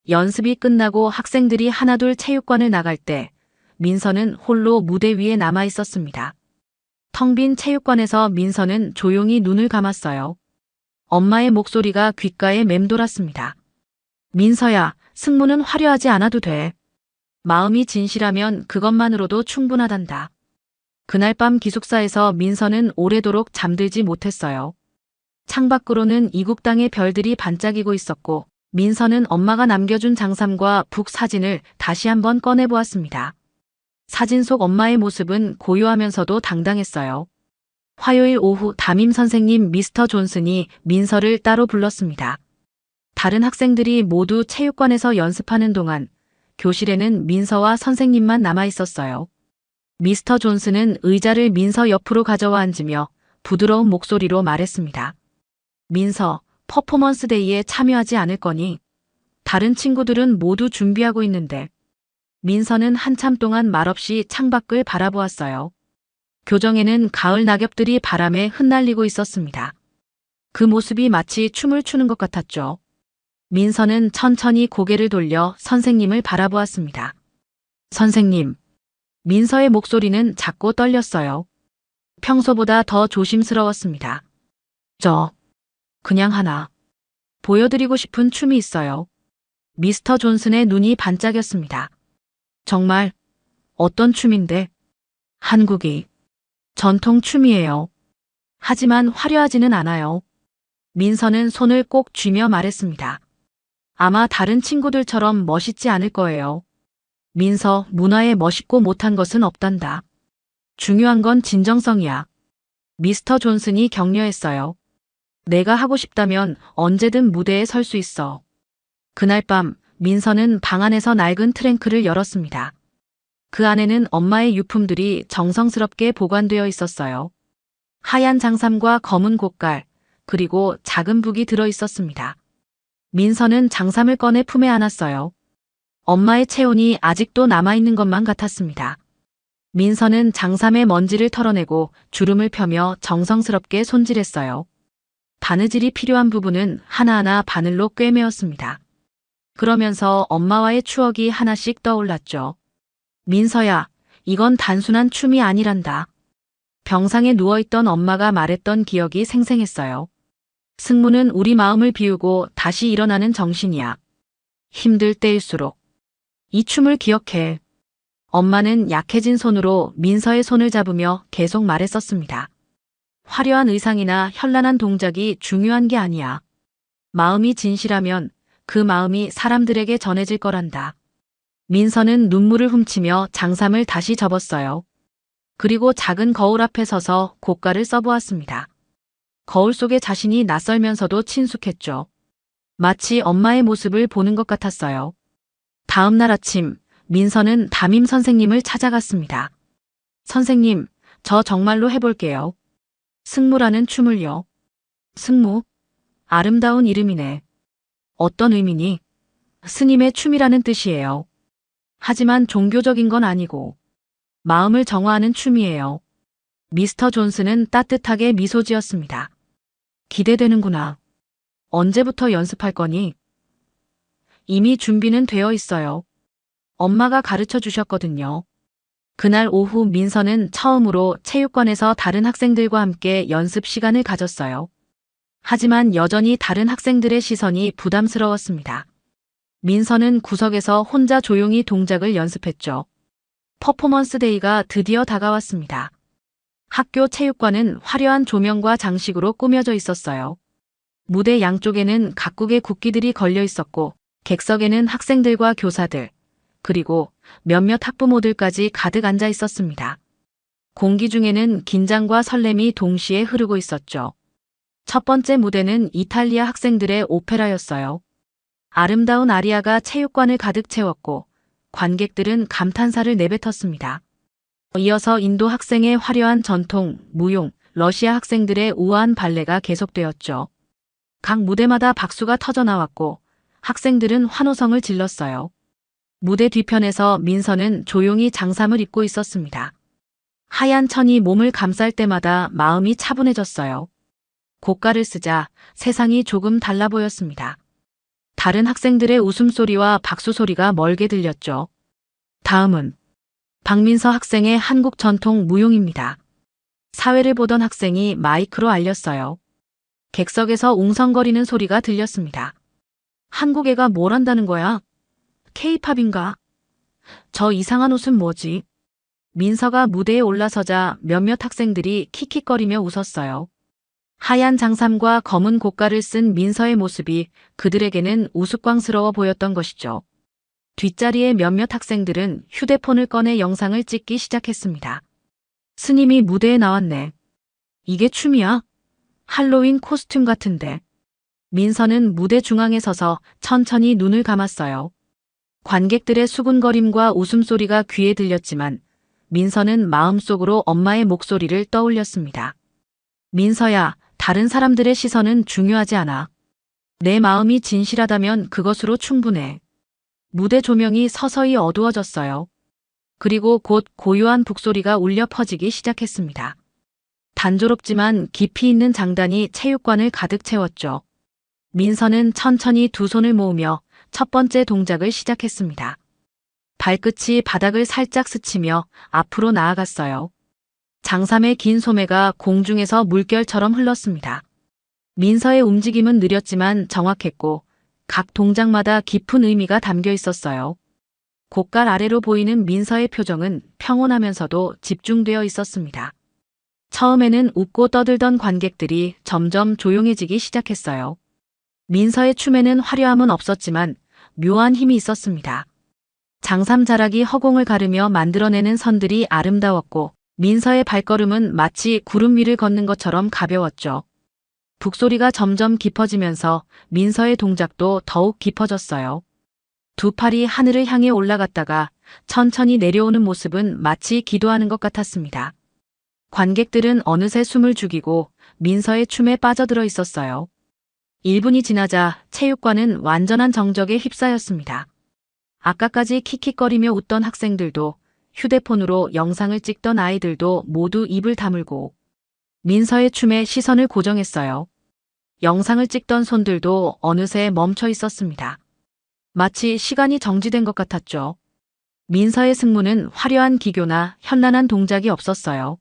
연습이 끝나고 학생들이 하나둘 체육관을 나갈 때 민서는 홀로 무대 위에 남아 있었습니다. 텅 빈 체육관에서 민서는 조용히 눈을 감았어요. 엄마의 목소리가 귓가에 맴돌았습니다. 민서야, 승무는 화려하지 않아도 돼. 마음이 진실하면 그것만으로도 충분하단다. 그날 밤 기숙사에서 민서는 오래도록 잠들지 못했어요. 창밖으로는 이국 땅의 별들이 반짝이고 있었고 민서는 엄마가 남겨준 장삼과 북 사진을 다시 한번 꺼내보았습니다. 사진 속 엄마의 모습은 고요하면서도 당당했어요. 화요일 오후 담임 선생님 미스터 존슨이 민서를 따로 불렀습니다. 다른 학생들이 모두 체육관에서 연습하는 동안 교실에는 민서와 선생님만 남아 있었어요. 미스터 존슨은 의자를 민서 옆으로 가져와 앉으며 부드러운 목소리로 말했습니다. 민서, 퍼포먼스 데이에 참여하지 않을 거니? 다른 친구들은 모두 준비하고 있는데. 민서는 한참 동안 말없이 창밖을 바라보았어요. 교정에는 가을 낙엽들이 바람에 흩날리고 있었습니다. 그 모습이 마치 춤을 추는 것 같았죠. 민서는 천천히 고개를 돌려 선생님을 바라보았습니다. 선생님. 민서의 목소리는 작고 떨렸어요. 평소보다 더 조심스러웠습니다. 그냥 하나. 보여드리고 싶은 춤이 있어요. 미스터 존슨의 눈이 반짝였습니다. 정말? 어떤 춤인데? 한국이. 전통 춤이에요. 하지만 화려하지는 않아요. 민서는 손을 꼭 쥐며 말했습니다. 아마 다른 친구들처럼 멋있지 않을 거예요. 민서, 문화에 멋있고 못한 것은 없단다. 중요한 건 진정성이야. 미스터 존슨이 격려했어요. 내가 하고 싶다면 언제든 무대에 설 수 있어. 그날 밤 민서는 방 안에서 낡은 트렁크를 열었습니다. 그 안에는 엄마의 유품들이 정성스럽게 보관되어 있었어요. 하얀 장삼과 검은 고깔, 그리고 작은 북이 들어 있었습니다. 민서는 장삼을 꺼내 품에 안았어요. 엄마의 체온이 아직도 남아있는 것만 같았습니다. 민서는 장삼의 먼지를 털어내고 주름을 펴며 정성스럽게 손질했어요. 바느질이 필요한 부분은 하나하나 바늘로 꿰매었습니다. 그러면서 엄마와의 추억이 하나씩 떠올랐죠. 민서야, 이건 단순한 춤이 아니란다. 병상에 누워있던 엄마가 말했던 기억이 생생했어요. 승무는 우리 마음을 비우고 다시 일어나는 정신이야. 힘들 때일수록. 이 춤을 기억해. 엄마는 약해진 손으로 민서의 손을 잡으며 계속 말했었습니다. 화려한 의상이나 현란한 동작이 중요한 게 아니야. 마음이 진실하면 그 마음이 사람들에게 전해질 거란다. 민서는 눈물을 훔치며 장삼을 다시 접었어요. 그리고 작은 거울 앞에 서서 고깔을 써보았습니다. 거울 속의 자신이 낯설면서도 친숙했죠. 마치 엄마의 모습을 보는 것 같았어요. 다음 날 아침, 민서는 담임 선생님을 찾아갔습니다. 선생님, 저 정말로 해볼게요. 승무라는 춤을요. 승무? 아름다운 이름이네. 어떤 의미니? 스님의 춤이라는 뜻이에요. 하지만 종교적인 건 아니고 마음을 정화하는 춤이에요. 미스터 존슨은 따뜻하게 미소 지었습니다. 기대되는구나. 언제부터 연습할 거니? 이미 준비는 되어 있어요. 엄마가 가르쳐 주셨거든요. 그날 오후 민서는 처음으로 체육관에서 다른 학생들과 함께 연습 시간을 가졌어요. 하지만 여전히 다른 학생들의 시선이 부담스러웠습니다. 민서는 구석에서 혼자 조용히 동작을 연습했죠. 퍼포먼스 데이가 드디어 다가왔습니다. 학교 체육관은 화려한 조명과 장식으로 꾸며져 있었어요. 무대 양쪽에는 각국의 국기들이 걸려 있었고, 객석에는 학생들과 교사들, 그리고 몇몇 학부모들까지 가득 앉아 있었습니다. 공기 중에는 긴장과 설렘이 동시에 흐르고 있었죠. 첫 번째 무대는 이탈리아 학생들의 오페라였어요. 아름다운 아리아가 체육관을 가득 채웠고, 관객들은 감탄사를 내뱉었습니다. 이어서 인도 학생의 화려한 전통, 무용, 러시아 학생들의 우아한 발레가 계속되었죠. 각 무대마다 박수가 터져나왔고 학생들은 환호성을 질렀어요. 무대 뒤편에서 민서는 조용히 장삼을 입고 있었습니다. 하얀 천이 몸을 감쌀 때마다 마음이 차분해졌어요. 고가를 쓰자 세상이 조금 달라 보였습니다. 다른 학생들의 웃음소리와 박수소리가 멀게 들렸죠. 다음은 박민서 학생의 한국 전통 무용입니다. 사회를 보던 학생이 마이크로 알렸어요. 객석에서 웅성거리는 소리가 들렸습니다. 한국 애가 뭘 한다는 거야? K-팝인가? 저 이상한 옷은 뭐지? 민서가 무대에 올라서자 몇몇 학생들이 킥킥거리며 웃었어요. 하얀 장삼과 검은 고가를 쓴 민서의 모습이 그들에게는 우스꽝스러워 보였던 것이죠. 뒷자리에 몇몇 학생들은 휴대폰을 꺼내 영상을 찍기 시작했습니다. 스님이 무대에 나왔네. 이게 춤이야? 할로윈 코스튬 같은데. 민서는 무대 중앙에 서서 천천히 눈을 감았어요. 관객들의 수군거림과 웃음소리가 귀에 들렸지만 민서는 마음속으로 엄마의 목소리를 떠올렸습니다. 민서야, 다른 사람들의 시선은 중요하지 않아. 내 마음이 진실하다면 그것으로 충분해. 무대 조명이 서서히 어두워졌어요. 그리고 곧 고요한 북소리가 울려 퍼지기 시작했습니다. 단조롭지만 깊이 있는 장단이 체육관을 가득 채웠죠. 민서는 천천히 두 손을 모으며 첫 번째 동작을 시작했습니다. 발끝이 바닥을 살짝 스치며 앞으로 나아갔어요. 장삼의 긴 소매가 공중에서 물결처럼 흘렀습니다. 민서의 움직임은 느렸지만 정확했고 각 동작마다 깊은 의미가 담겨 있었어요. 고깔 아래로 보이는 민서의 표정은 평온하면서도 집중되어 있었습니다. 처음에는 웃고 떠들던 관객들이 점점 조용해지기 시작했어요. 민서의 춤에는 화려함은 없었지만 묘한 힘이 있었습니다. 장삼 자락이 허공을 가르며 만들어내는 선들이 아름다웠고 민서의 발걸음은 마치 구름 위를 걷는 것처럼 가벼웠죠. 북소리가 점점 깊어지면서 민서의 동작도 더욱 깊어졌어요. 두 팔이 하늘을 향해 올라갔다가 천천히 내려오는 모습은 마치 기도하는 것 같았습니다. 관객들은 어느새 숨을 죽이고 민서의 춤에 빠져들어 있었어요. 1분이 지나자 체육관은 완전한 정적에 휩싸였습니다. 아까까지 킥킥거리며 웃던 학생들도 휴대폰으로 영상을 찍던 아이들도 모두 입을 다물고 민서의 춤에 시선을 고정했어요. 영상을 찍던 손들도 어느새 멈춰 있었습니다. 마치 시간이 정지된 것 같았죠. 민서의 승무는 화려한 기교나 현란한 동작이 없었어요.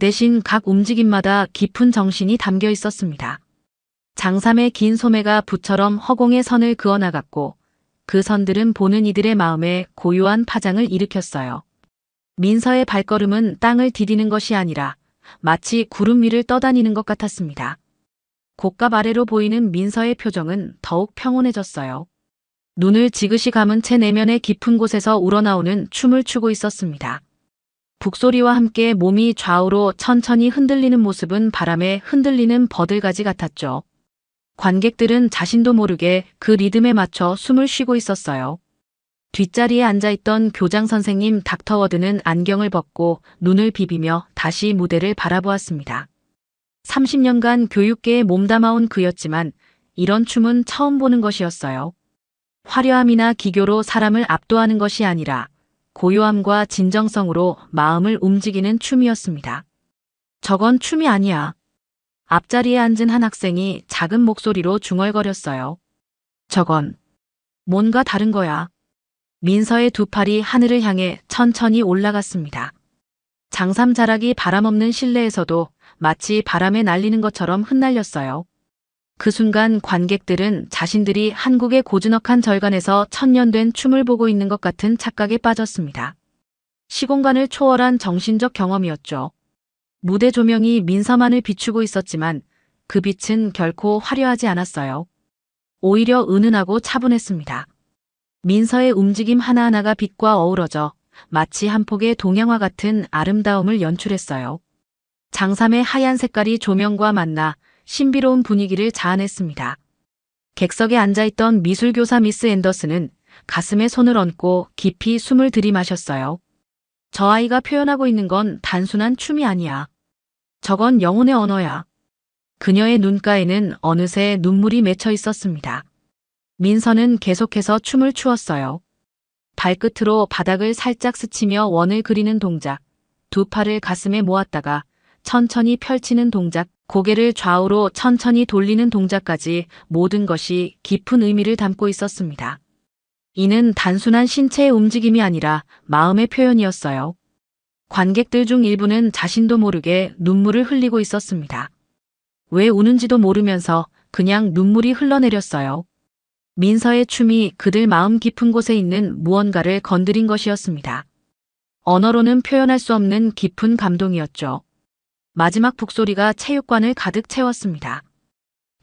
대신 각 움직임마다 깊은 정신이 담겨 있었습니다. 장삼의 긴 소매가 붓처럼 허공에 선을 그어나갔고 그 선들은 보는 이들의 마음에 고요한 파장을 일으켰어요. 민서의 발걸음은 땅을 디디는 것이 아니라 마치 구름 위를 떠다니는 것 같았습니다. 곡갑 아래로 보이는 민서의 표정은 더욱 평온해졌어요. 눈을 지그시 감은 채 내면의 깊은 곳에서 우러나오는 춤을 추고 있었습니다. 북소리와 함께 몸이 좌우로 천천히 흔들리는 모습은 바람에 흔들리는 버들가지 같았죠. 관객들은 자신도 모르게 그 리듬에 맞춰 숨을 쉬고 있었어요. 뒷자리에 앉아있던 교장 선생님 닥터워드는 안경을 벗고 눈을 비비며 다시 무대를 바라보았습니다. 30년간 교육계에 몸담아온 그였지만 이런 춤은 처음 보는 것이었어요. 화려함이나 기교로 사람을 압도하는 것이 아니라 고요함과 진정성으로 마음을 움직이는 춤이었습니다. 저건 춤이 아니야. 앞자리에 앉은 한 학생이 작은 목소리로 중얼거렸어요. 저건 뭔가 다른 거야. 민서의 두 팔이 하늘을 향해 천천히 올라갔습니다. 장삼 자락이 바람 없는 실내에서도 마치 바람에 날리는 것처럼 흩날렸어요. 그 순간 관객들은 자신들이 한국의 고즈넉한 절간에서 천년된 춤을 보고 있는 것 같은 착각에 빠졌습니다. 시공간을 초월한 정신적 경험이었죠. 무대 조명이 민서만을 비추고 있었지만 그 빛은 결코 화려하지 않았어요. 오히려 은은하고 차분했습니다. 민서의 움직임 하나하나가 빛과 어우러져 마치 한 폭의 동양화 같은 아름다움을 연출했어요. 장삼의 하얀 색깔이 조명과 만나 신비로운 분위기를 자아냈습니다. 객석에 앉아있던 미술교사 미스 앤더슨은 가슴에 손을 얹고 깊이 숨을 들이마셨어요. 저 아이가 표현하고 있는 건 단순한 춤이 아니야. 저건 영혼의 언어야. 그녀의 눈가에는 어느새 눈물이 맺혀 있었습니다. 민서는 계속해서 춤을 추었어요. 발끝으로 바닥을 살짝 스치며 원을 그리는 동작, 두 팔을 가슴에 모았다가 천천히 펼치는 동작, 고개를 좌우로 천천히 돌리는 동작까지 모든 것이 깊은 의미를 담고 있었습니다. 이는 단순한 신체의 움직임이 아니라 마음의 표현이었어요. 관객들 중 일부는 자신도 모르게 눈물을 흘리고 있었습니다. 왜 우는지도 모르면서 그냥 눈물이 흘러내렸어요. 민서의 춤이 그들 마음 깊은 곳에 있는 무언가를 건드린 것이었습니다. 언어로는 표현할 수 없는 깊은 감동이었죠. 마지막 북소리가 체육관을 가득 채웠습니다.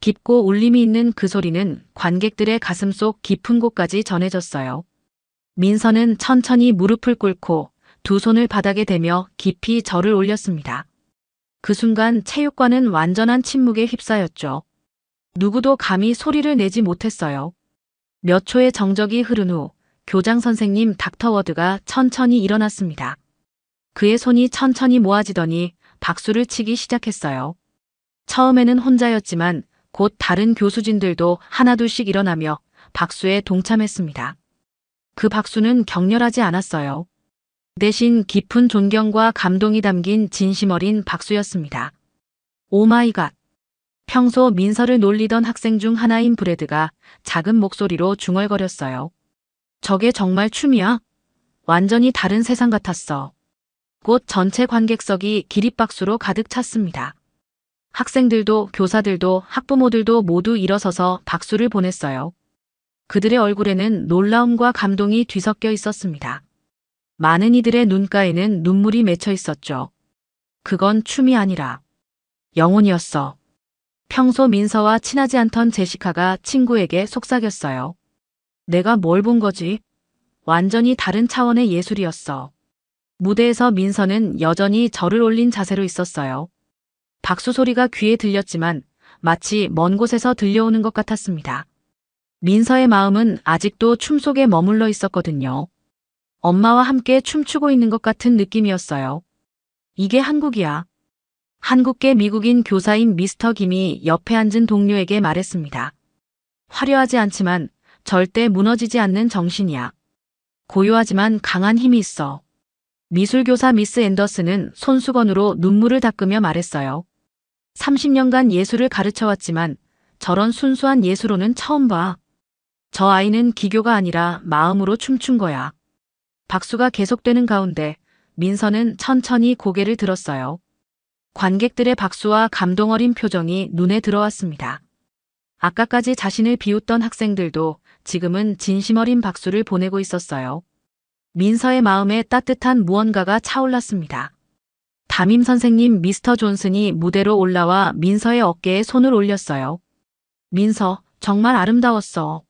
깊고 울림이 있는 그 소리는 관객들의 가슴속 깊은 곳까지 전해졌어요. 민서는 천천히 무릎을 꿇고 두 손을 바닥에 대며 깊이 절을 올렸습니다. 그 순간 체육관은 완전한 침묵에 휩싸였죠. 누구도 감히 소리를 내지 못했어요. 몇 초의 정적이 흐른 후 교장 선생님 닥터 워드가 천천히 일어났습니다. 그의 손이 천천히 모아지더니 박수를 치기 시작했어요. 처음에는 혼자였지만 곧 다른 교수진들도 하나둘씩 일어나며 박수에 동참했습니다. 그 박수는 격렬하지 않았어요. 대신 깊은 존경과 감동이 담긴 진심 어린 박수였습니다. 오 마이 갓. 평소 민서를 놀리던 학생 중 하나인 브래드가 작은 목소리로 중얼거렸어요. 저게 정말 춤이야? 완전히 다른 세상 같았어. 곧 전체 관객석이 기립박수로 가득 찼습니다. 학생들도 교사들도 학부모들도 모두 일어서서 박수를 보냈어요. 그들의 얼굴에는 놀라움과 감동이 뒤섞여 있었습니다. 많은 이들의 눈가에는 눈물이 맺혀 있었죠. 그건 춤이 아니라 영혼이었어. 평소 민서와 친하지 않던 제시카가 친구에게 속삭였어요. 내가 뭘 본 거지? 완전히 다른 차원의 예술이었어. 무대에서 민서는 여전히 절을 올린 자세로 있었어요. 박수 소리가 귀에 들렸지만 마치 먼 곳에서 들려오는 것 같았습니다. 민서의 마음은 아직도 춤 속에 머물러 있었거든요. 엄마와 함께 춤추고 있는 것 같은 느낌이었어요. 이게 한국이야. 한국계 미국인 교사인 미스터 김이 옆에 앉은 동료에게 말했습니다. 화려하지 않지만 절대 무너지지 않는 정신이야. 고요하지만 강한 힘이 있어. 미술교사 미스 앤더슨은 손수건으로 눈물을 닦으며 말했어요. 30년간 예술을 가르쳐왔지만 저런 순수한 예술로는 처음 봐. 저 아이는 기교가 아니라 마음으로 춤춘 거야. 박수가 계속되는 가운데 민서는 천천히 고개를 들었어요. 관객들의 박수와 감동 어린 표정이 눈에 들어왔습니다. 아까까지 자신을 비웃던 학생들도 지금은 진심 어린 박수를 보내고 있었어요. 민서의 마음에 따뜻한 무언가가 차올랐습니다. 담임 선생님 미스터 존슨이 무대로 올라와 민서의 어깨에 손을 올렸어요. 민서, 정말 아름다웠어.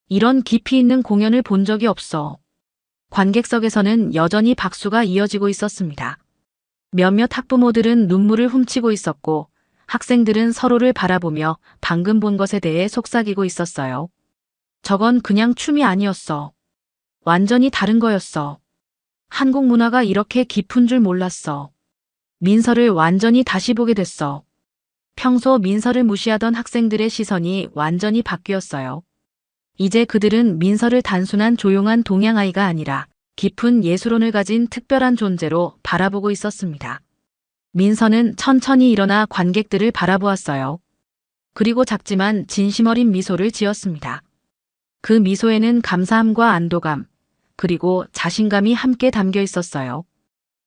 이런 깊이 있는 공연을 본 적이 없어. 관객석에서는 여전히 박수가 이어지고 있었습니다. 몇몇 학부모들은 눈물을 훔치고 있었고 학생들은 서로를 바라보며 방금 본 것에 대해 속삭이고 있었어요. 저건 그냥 춤이 아니었어. 완전히 다른 거였어. 한국 문화가 이렇게 깊은 줄 몰랐어. 민서를 완전히 다시 보게 됐어. 평소 민서를 무시하던 학생들의 시선이 완전히 바뀌었어요. 이제 그들은 민서를 단순한 조용한 동양아이가 아니라 깊은 예술혼을 가진 특별한 존재로 바라보고 있었습니다. 민서는 천천히 일어나 관객들을 바라보았어요. 그리고 작지만 진심 어린 미소를 지었습니다. 그 미소에는 감사함과 안도감, 그리고 자신감이 함께 담겨 있었어요.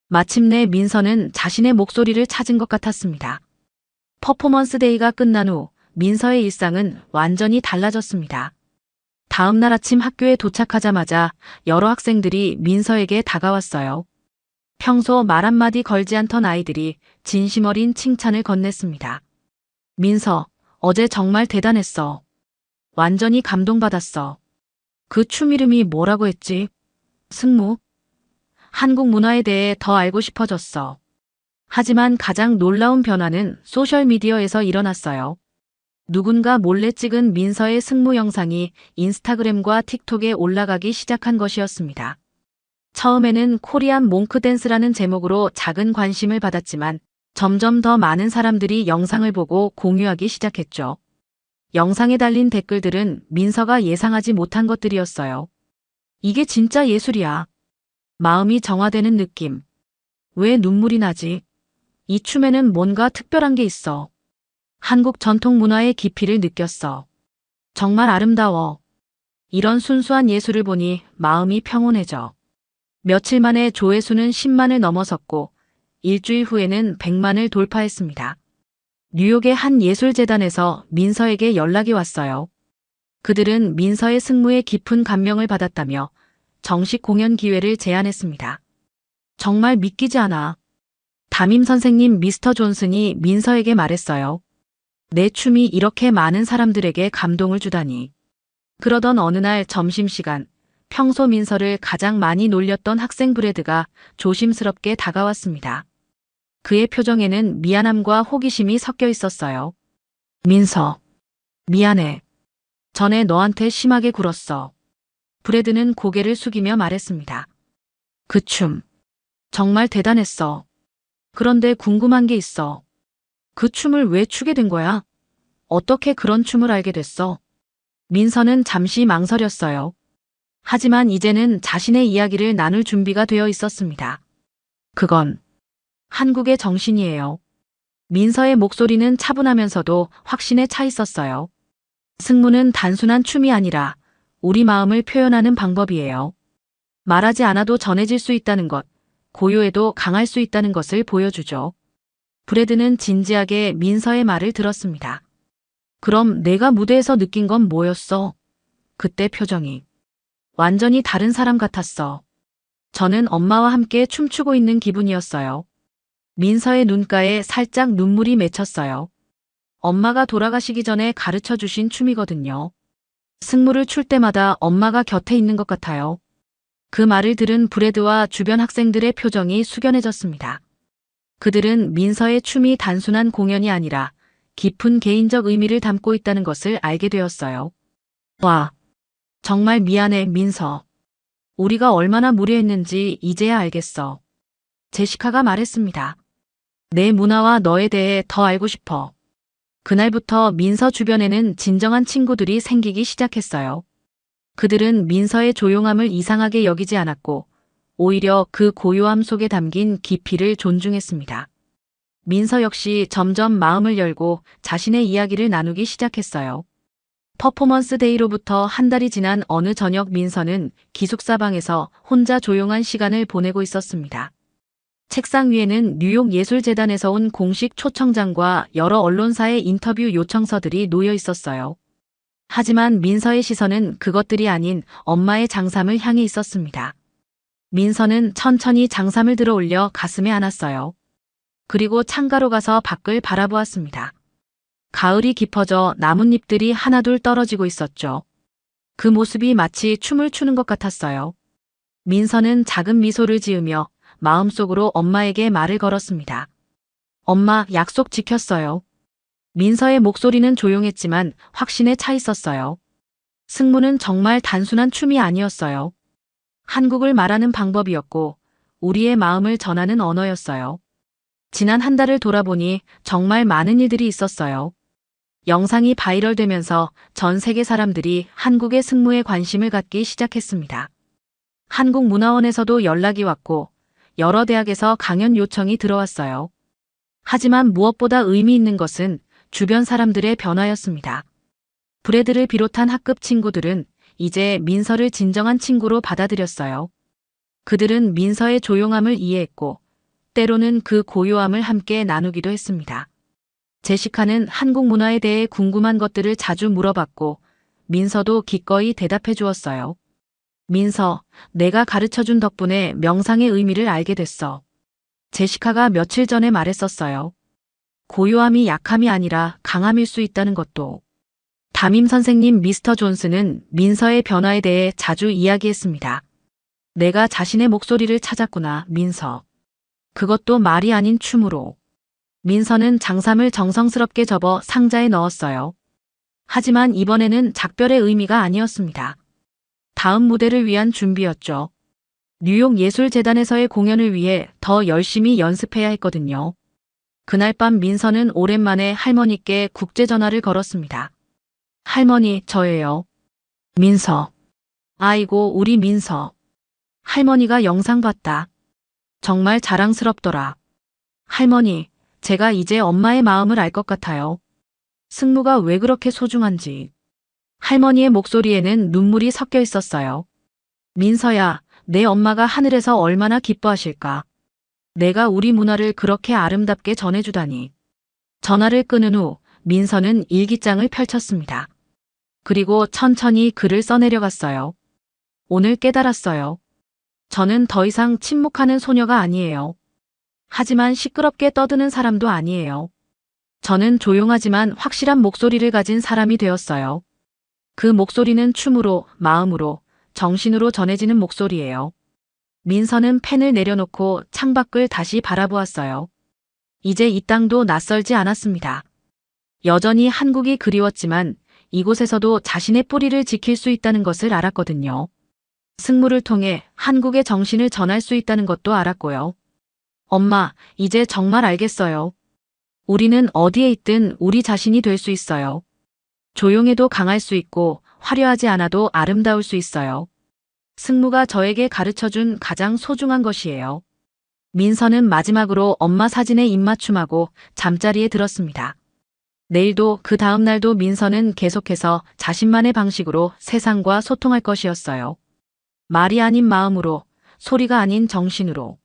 마침내 민서는 자신의 목소리를 찾은 것 같았습니다. 퍼포먼스 데이가 끝난 후 민서의 일상은 완전히 달라졌습니다. 다음 날 아침 학교에 도착하자마자 여러 학생들이 민서에게 다가왔어요. 평소 말 한마디 걸지 않던 아이들이 진심 어린 칭찬을 건넸습니다. 민서, 어제 정말 대단했어. 완전히 감동받았어. 그 춤 이름이 뭐라고 했지? 승무? 한국 문화에 대해 더 알고 싶어졌어. 하지만 가장 놀라운 변화는 소셜미디어에서 일어났어요. 누군가 몰래 찍은 민서의 승무 영상이 인스타그램과 틱톡에 올라가기 시작한 것이었습니다. 처음에는 코리안 몽크 댄스라는 제목으로 작은 관심을 받았지만 점점 더 많은 사람들이 영상을 보고 공유하기 시작했죠. 영상에 달린 댓글들은 민서가 예상하지 못한 것들이었어요. 이게 진짜 예술이야. 마음이 정화되는 느낌. 왜 눈물이 나지? 이 춤에는 뭔가 특별한 게 있어. 한국 전통 문화의 깊이를 느꼈어. 정말 아름다워. 이런 순수한 예술을 보니 마음이 평온해져. 며칠 만에 조회수는 10만을 넘어섰고 일주일 후에는 100만을 돌파했습니다. 뉴욕의 한 예술재단에서 민서에게 연락이 왔어요. 그들은 민서의 승무에 깊은 감명을 받았다며 정식 공연 기회를 제안했습니다. 정말 믿기지 않아. 담임 선생님 미스터 존슨이 민서에게 말했어요. 내 춤이 이렇게 많은 사람들에게 감동을 주다니. 그러던 어느 날 점심시간, 평소 민서를 가장 많이 놀렸던 학생 브래드가 조심스럽게 다가왔습니다. 그의 표정에는 미안함과 호기심이 섞여 있었어요. 민서, 미안해. 전에 너한테 심하게 굴었어. 브래드는 고개를 숙이며 말했습니다. 그 춤, 정말 대단했어. 그런데 궁금한 게 있어. 그 춤을 왜 추게 된 거야? 어떻게 그런 춤을 알게 됐어? 민서는 잠시 망설였어요. 하지만 이제는 자신의 이야기를 나눌 준비가 되어 있었습니다. 그건 한국의 정신이에요. 민서의 목소리는 차분하면서도 확신에 차 있었어요. 승무는 단순한 춤이 아니라 우리 마음을 표현하는 방법이에요. 말하지 않아도 전해질 수 있다는 것, 고요해도 강할 수 있다는 것을 보여주죠. 브래드는 진지하게 민서의 말을 들었습니다. 그럼 내가 무대에서 느낀 건 뭐였어? 그때 표정이 완전히 다른 사람 같았어. 저는 엄마와 함께 춤추고 있는 기분이었어요. 민서의 눈가에 살짝 눈물이 맺혔어요. 엄마가 돌아가시기 전에 가르쳐 주신 춤이거든요. 승무를 출 때마다 엄마가 곁에 있는 것 같아요. 그 말을 들은 브래드와 주변 학생들의 표정이 숙연해졌습니다. 그들은 민서의 춤이 단순한 공연이 아니라 깊은 개인적 의미를 담고 있다는 것을 알게 되었어요. 와, 정말 미안해, 민서. 우리가 얼마나 무례했는지 이제야 알겠어. 제시카가 말했습니다. 내 문화와 너에 대해 더 알고 싶어. 그날부터 민서 주변에는 진정한 친구들이 생기기 시작했어요. 그들은 민서의 조용함을 이상하게 여기지 않았고 오히려 그 고요함 속에 담긴 깊이를 존중했습니다. 민서 역시 점점 마음을 열고 자신의 이야기를 나누기 시작했어요. 퍼포먼스 데이로부터 한 달이 지난 어느 저녁 민서는 기숙사방에서 혼자 조용한 시간을 보내고 있었습니다. 책상 위에는 뉴욕 예술재단에서 온 공식 초청장과 여러 언론사의 인터뷰 요청서들이 놓여 있었어요. 하지만 민서의 시선은 그것들이 아닌 엄마의 장삼을 향해 있었습니다. 민서는 천천히 장삼을 들어 올려 가슴에 안았어요. 그리고 창가로 가서 밖을 바라보았습니다. 가을이 깊어져 나뭇잎들이 하나둘 떨어지고 있었죠. 그 모습이 마치 춤을 추는 것 같았어요. 민서는 작은 미소를 지으며 마음속으로 엄마에게 말을 걸었습니다. 엄마, 약속 지켰어요. 민서의 목소리는 조용했지만 확신에 차 있었어요. 승무는 정말 단순한 춤이 아니었어요. 한국을 말하는 방법이었고 우리의 마음을 전하는 언어였어요. 지난 한 달을 돌아보니 정말 많은 일들이 있었어요. 영상이 바이럴되면서 전 세계 사람들이 한국의 승무에 관심을 갖기 시작했습니다. 한국문화원에서도 연락이 왔고 여러 대학에서 강연 요청이 들어왔어요. 하지만 무엇보다 의미 있는 것은 주변 사람들의 변화였습니다. 브래드를 비롯한 학급 친구들은 이제 민서를 진정한 친구로 받아들였어요. 그들은 민서의 조용함을 이해했고 때로는 그 고요함을 함께 나누기도 했습니다. 제시카는 한국 문화에 대해 궁금한 것들을 자주 물어봤고 민서도 기꺼이 대답해 주었어요. 민서, 내가 가르쳐준 덕분에 명상의 의미를 알게 됐어. 제시카가 며칠 전에 말했었어요. 고요함이 약함이 아니라 강함일 수 있다는 것도. 담임 선생님 미스터 존스는 민서의 변화에 대해 자주 이야기했습니다. 내가 자신의 목소리를 찾았구나, 민서. 그것도 말이 아닌 춤으로. 민서는 장삼을 정성스럽게 접어 상자에 넣었어요. 하지만 이번에는 작별의 의미가 아니었습니다. 다음 무대를 위한 준비였죠. 뉴욕 예술재단에서의 공연을 위해 더 열심히 연습해야 했거든요. 그날 밤 민서는 오랜만에 할머니께 국제전화를 걸었습니다. 할머니, 저예요. 민서. 아이고, 우리 민서. 할머니가 영상 봤다. 정말 자랑스럽더라. 할머니, 제가 이제 엄마의 마음을 알 것 같아요. 승무가 왜 그렇게 소중한지. 할머니의 목소리에는 눈물이 섞여 있었어요. 민서야, 내 엄마가 하늘에서 얼마나 기뻐하실까. 내가 우리 문화를 그렇게 아름답게 전해주다니. 전화를 끊은 후 민서는 일기장을 펼쳤습니다. 그리고 천천히 글을 써내려갔어요. 오늘 깨달았어요. 저는 더 이상 침묵하는 소녀가 아니에요. 하지만 시끄럽게 떠드는 사람도 아니에요. 저는 조용하지만 확실한 목소리를 가진 사람이 되었어요. 그 목소리는 춤으로, 마음으로, 정신으로 전해지는 목소리예요. 민서는 펜을 내려놓고 창밖을 다시 바라보았어요. 이제 이 땅도 낯설지 않았습니다. 여전히 한국이 그리웠지만 이곳에서도 자신의 뿌리를 지킬 수 있다는 것을 알았거든요. 승무를 통해 한국의 정신을 전할 수 있다는 것도 알았고요. 엄마, 이제 정말 알겠어요. 우리는 어디에 있든 우리 자신이 될 수 있어요. 조용해도 강할 수 있고 화려하지 않아도 아름다울 수 있어요. 승무가 저에게 가르쳐준 가장 소중한 것이에요. 민서는 마지막으로 엄마 사진에 입맞춤하고 잠자리에 들었습니다. 내일도 그 다음 날도 민서는 계속해서 자신만의 방식으로 세상과 소통할 것이었어요. 말이 아닌 마음으로, 소리가 아닌 정신으로.